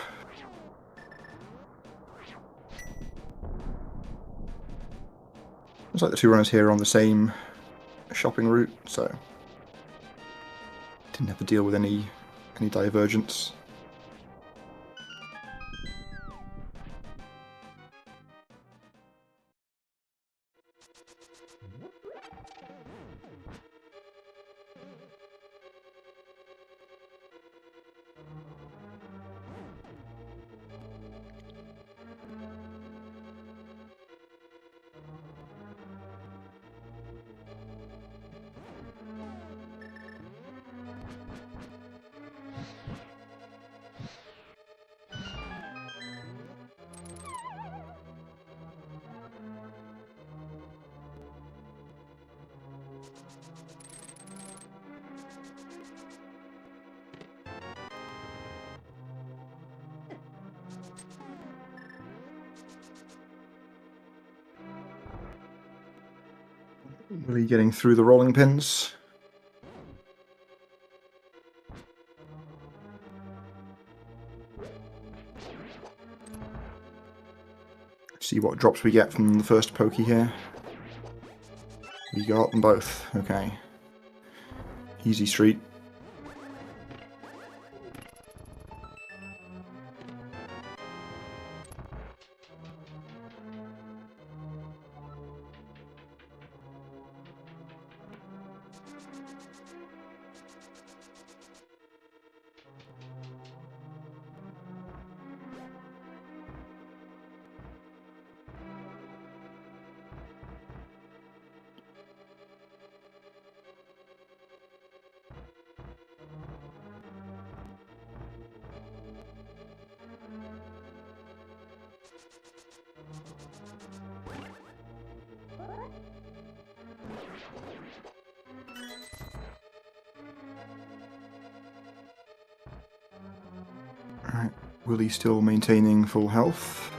Looks like the two runners here are on the same shopping route, so didn't have to deal with any divergence. Really getting through the rolling pins. See what drops we get from the first pokey here. We got them both. Okay. Easy street. Alright, Willi still maintaining full health.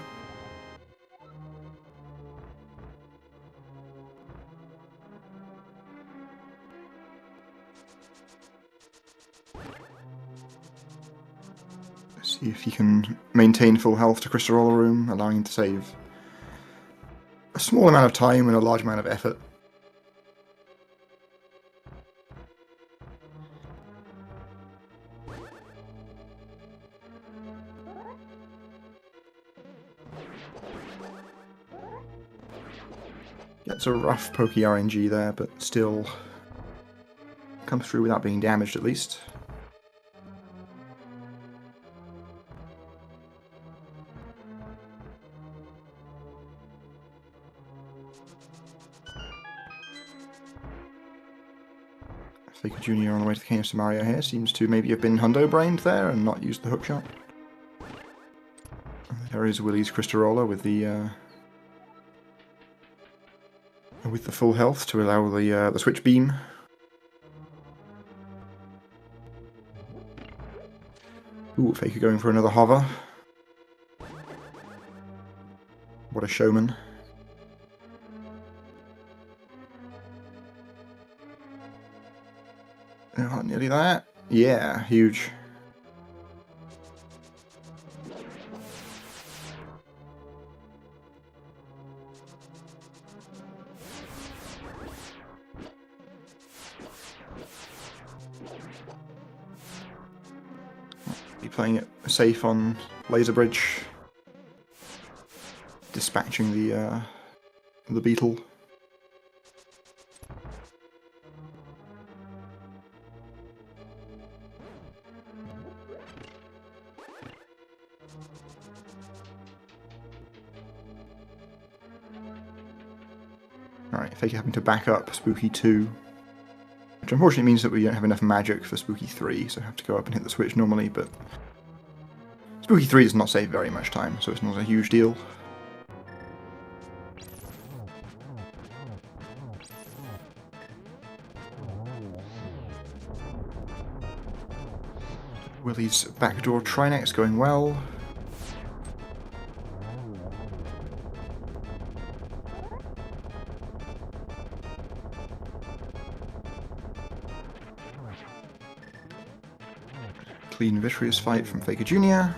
Let's see if he can maintain full health to Crystal Roller Room, allowing him to save a small amount of time and a large amount of effort. Gets a rough pokey RNG there, but still comes through without being damaged at least. Faker Jr. on the way to the King of Samaria here seems to maybe have been hundo-brained there and not used the hookshot. There is Willi's Crystal Roller with the full health to allow the switch beam. Ooh, Faker going for another hover. What a showman. Oh, nearly that. Yeah, huge. Be playing it safe on Laser Bridge. Dispatching the beetle. Alright, Faker having to back up Spooky 2. Which unfortunately means that we don't have enough magic for Spooky 3, so I have to go up and hit the switch normally, but Spooky 3 does not save very much time, so it's not a huge deal. Willi's backdoor Trinex going well. clean, victorious fight from Faker Jr.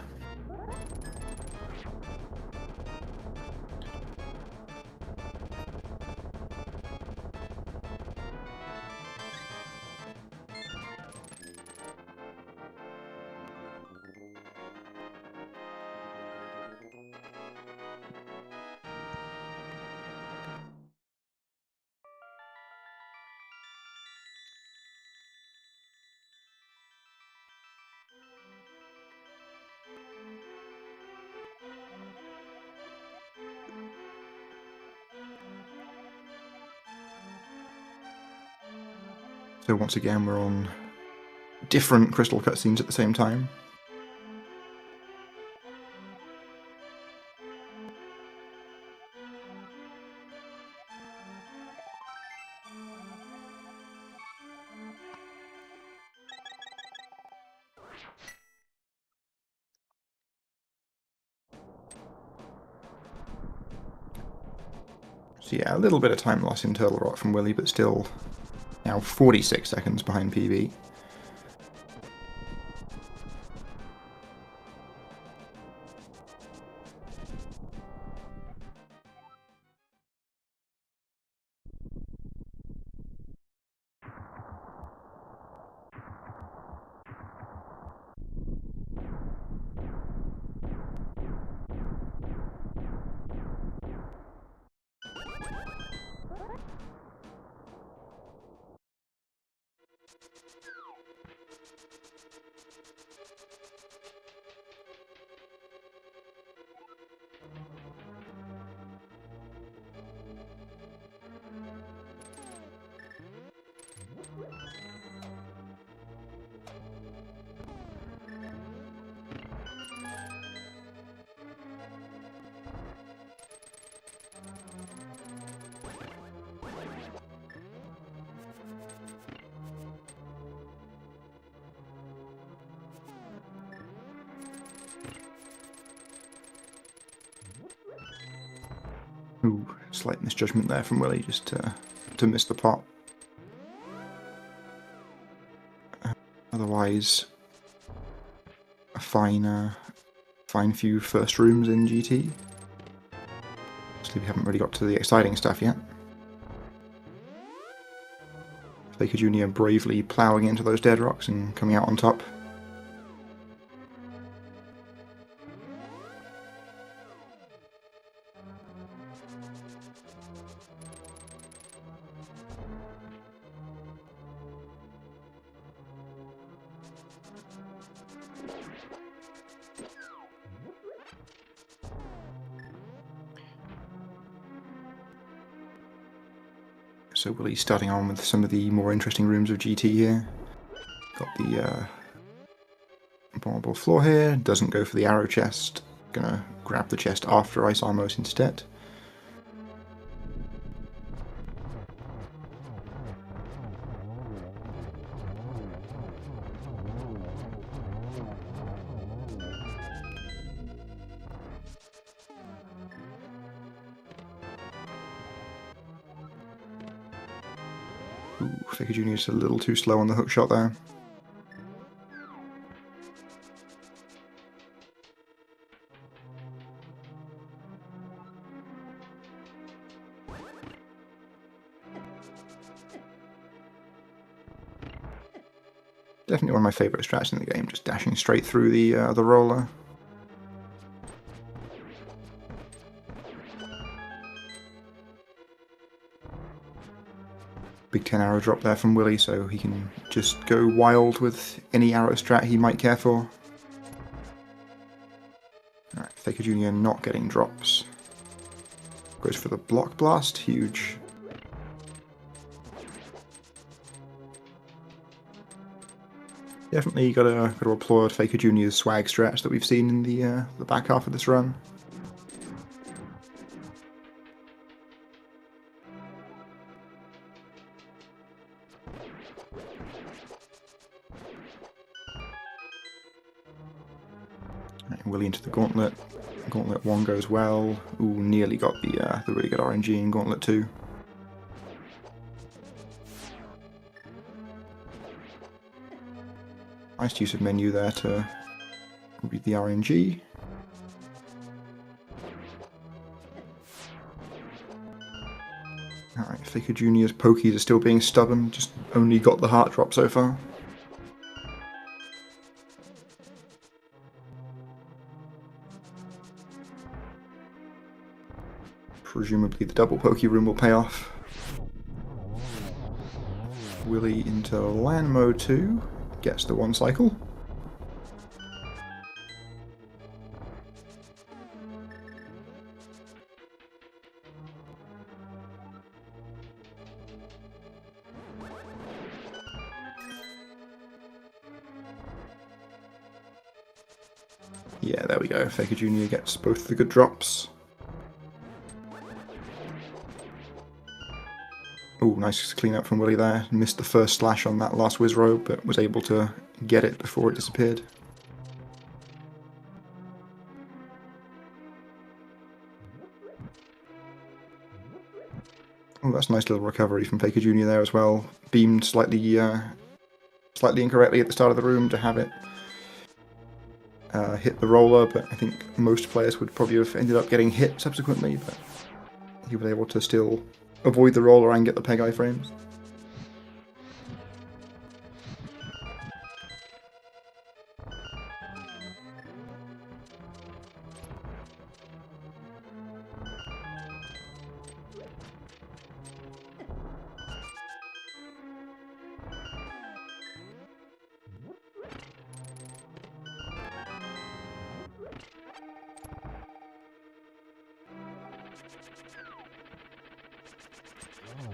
So once again, we're on different crystal cutscenes at the same time. So yeah, a little bit of time loss in Turtle Rock from Willi, but still now 46 seconds behind PB. Ooh, slight misjudgment there from Willi, just to miss the pot. Otherwise, a fine few first rooms in GT. Obviously, we haven't really got to the exciting stuff yet. Faker Jr. bravely ploughing into those dead rocks and coming out on top. So Willi's starting on with some of the more interesting rooms of GT here. Got the vulnerable floor here, doesn't go for the arrow chest, gonna grab the chest after Ice Armos instead. Ooh, Faker Jr. is a little too slow on the hook shot there. Definitely one of my favourite strats in the game, just dashing straight through the roller. Big 10 arrow drop there from Willi, so he can just go wild with any arrow strat he might care for. Alright, Faker Jr. not getting drops. Goes for the block blast, huge. Definitely gotta applaud Faker Jr.'s swag strats that we've seen in the back half of this run. Right, Willi into the gauntlet. Gauntlet 1 goes well. Ooh, nearly got the really good RNG in Gauntlet 2. Nice use of menu there to read the RNG. Alright, Faker Jr.'s pokies are still being stubborn, just only got the heart drop so far. Presumably the double pokey room will pay off. Willi into land mode 2, gets the 1 cycle. Yeah, there we go. Faker Jr. gets both the good drops. Oh, nice clean up from Willi there. Missed the first slash on that last Wizrobe, but was able to get it before it disappeared. Oh, that's a nice little recovery from Faker Jr. there as well. Beamed slightly incorrectly at the start of the room to have it hit the roller, but I think most players would probably have ended up getting hit subsequently, but he was able to still avoid the roller and get the peg iframes.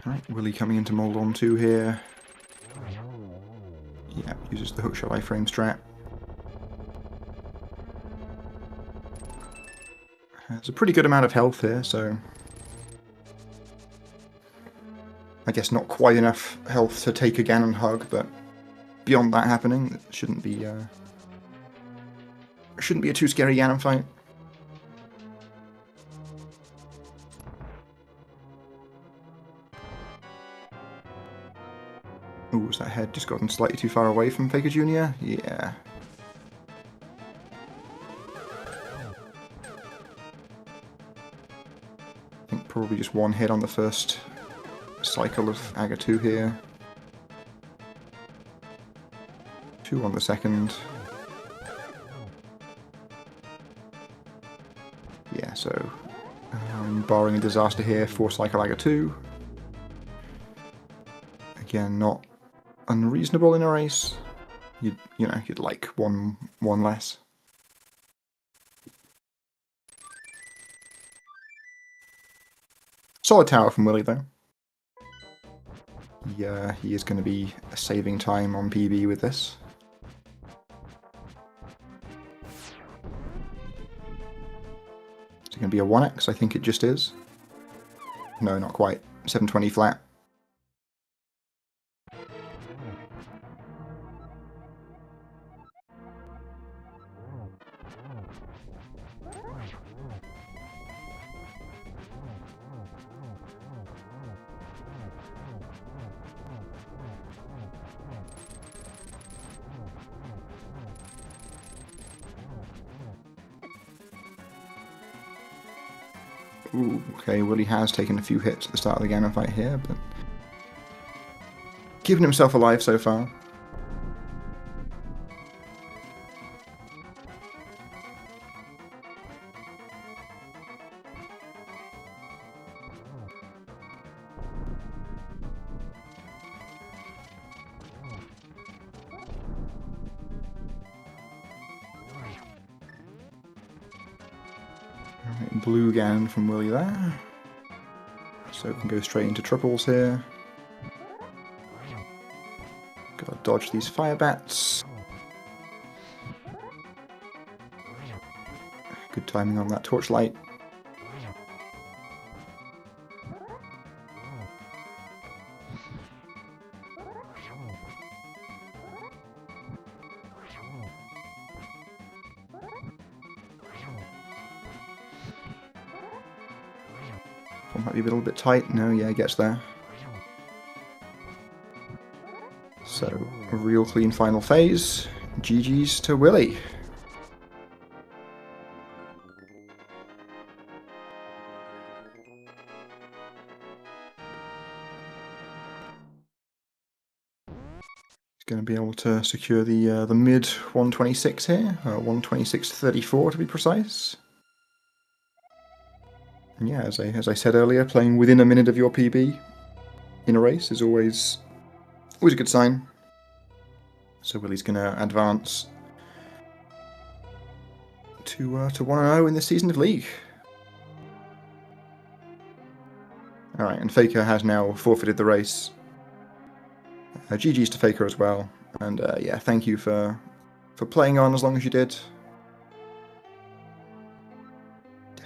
Right, Willi coming into mold on 2 here. Yeah, uses the hookshot iframe strat. There's a pretty good amount of health here, so I guess not quite enough health to take a Ganon hug, but beyond that happening, it shouldn't be a too scary Ganon fight. Ooh, has that head just gotten slightly too far away from Faker Jr.? Yeah. I think probably just 1 hit on the first cycle of Aga 2 here. 2 on the second. Yeah, so barring a disaster here, 4 cycle Aga 2. Again, not unreasonable in a race. You'd like one less. Solid tower from Willi though. Yeah, he is going to be saving time on PB with this. Is it going to be a 1x? I think it just is. No, not quite. 720 flat. Ooh, okay, Willi has taken a few hits at the start of the Ganon fight here, but keeping himself alive so far. Right, blue Ganon from Willi there. So we can go straight into triples here. Gotta dodge these fire bats. Good timing on that torchlight. One might be a little bit tight. No, yeah, it gets there. So, a real clean final phase. GG's to Willi. Going to be able to secure the mid 126 here, 126.34 to be precise. And yeah, as I said earlier, playing within a minute of your PB in a race is always a good sign. So Willi's going to advance to 1-0 in this season of League. All right, and Faker has now forfeited the race. GG's to Faker as well, and yeah, thank you for playing on as long as you did.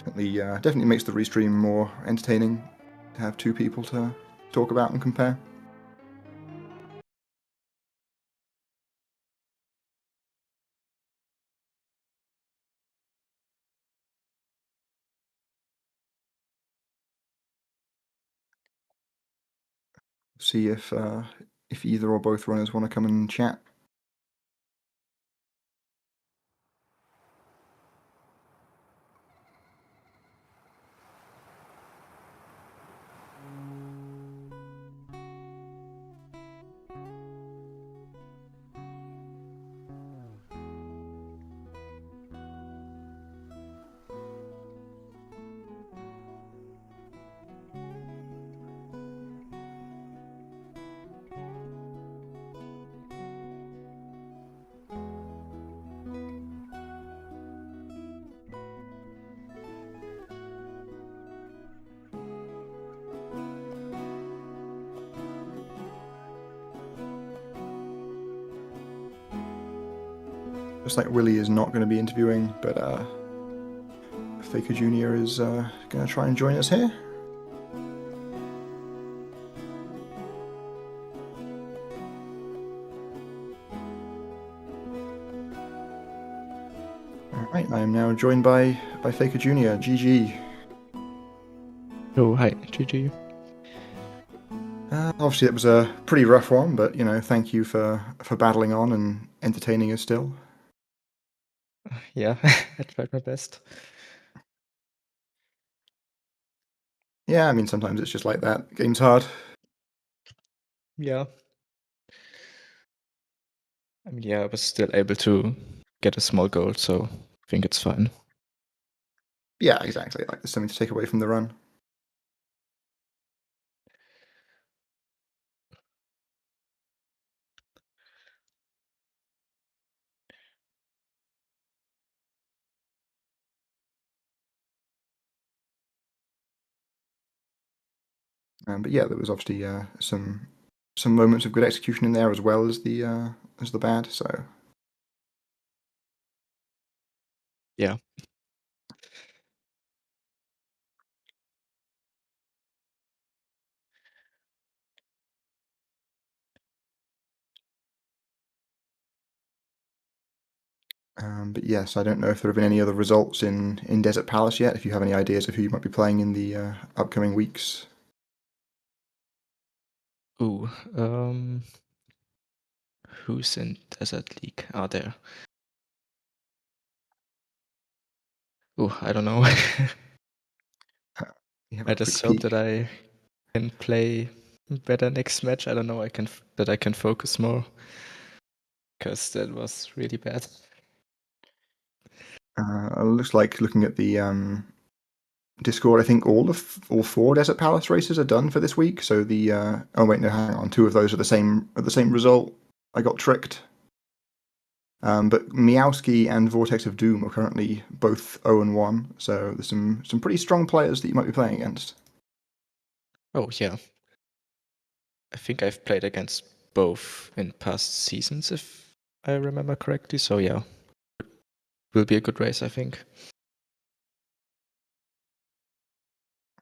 Definitely makes the restream more entertaining to have two people to talk about and compare. See if either or both runners want to come and chat. Looks like Willi is not going to be interviewing, but Faker Jr. is going to try and join us here. Alright, I am now joined by Faker Jr. GG. Oh, hi, GG. Obviously it was a pretty rough one, but you know, thank you for battling on and entertaining us still. Yeah, I tried my best. Yeah, I mean, sometimes it's just like that. Game's hard. Yeah. I mean, yeah, I was still able to get a small goal, so I think it's fine. Yeah, exactly. Like, there's something to take away from the run. But yeah, there was obviously some moments of good execution in there as well as the bad. So Yeah. but yes, I don't know if there have been any other results in Desert Palace yet. If you have any ideas of who you might be playing in the upcoming weeks. Ooh, who's in Desert League? Are there? Ooh, I don't know. You have I a just quick hope peek. that I can play better next match. I don't know. I can focus more, because that was really bad. It looks like, looking at the Discord, I think all 4 Desert Palace races are done for this week. So the oh wait, no, hang on, 2 of those are the same result. I got tricked. But Meowski and Vortex of Doom are currently both 0-1. So there's some pretty strong players that you might be playing against. Oh, yeah. I think I've played against both in past seasons, if I remember correctly. So yeah, will be a good race, I think.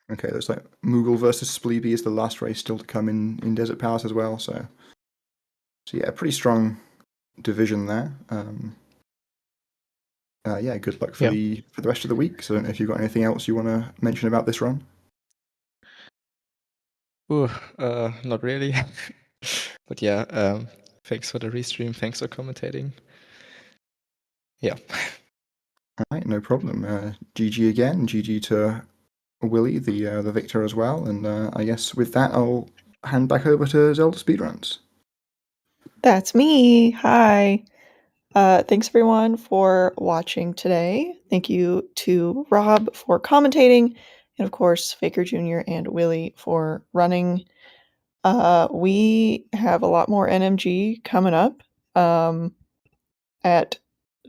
Okay, there's like Moogle versus Spleeby is the last race still to come in Desert Palace as well. So yeah, pretty strong division there. Yeah, good luck for the rest of the week. So I don't know if you've got anything else you want to mention about this run. Ooh, not really. But yeah, thanks for the restream. Thanks for commentating. Yeah. All right, no problem. GG again. GG to Willi, the victor as well. And I guess with that, I'll hand back over to Zelda Speedruns. That's me. Hi. Thanks everyone for watching today. Thank you to Rob for commentating, and of course Faker Jr. and Willi for running. We have a lot more NMG coming up at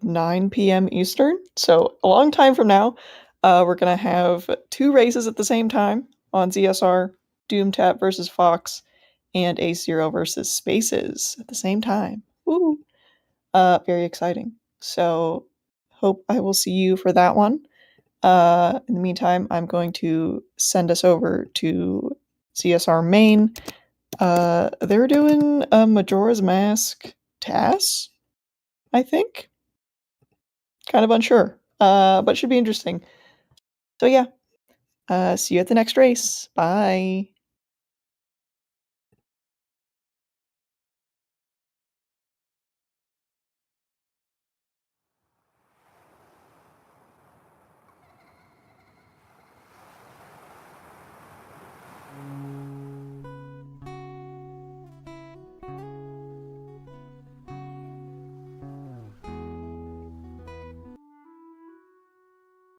9 p.m. Eastern, so a long time from now. We're gonna have 2 races at the same time on ZSR: DoomTap versus Fox, and A0 versus Spaces at the same time. Woo! Very exciting. So, hope I will see you for that one. In the meantime, I'm going to send us over to CSR main. They're doing a Majora's Mask TAS, I think. Kind of unsure, but should be interesting. So yeah, see you at the next race. Bye.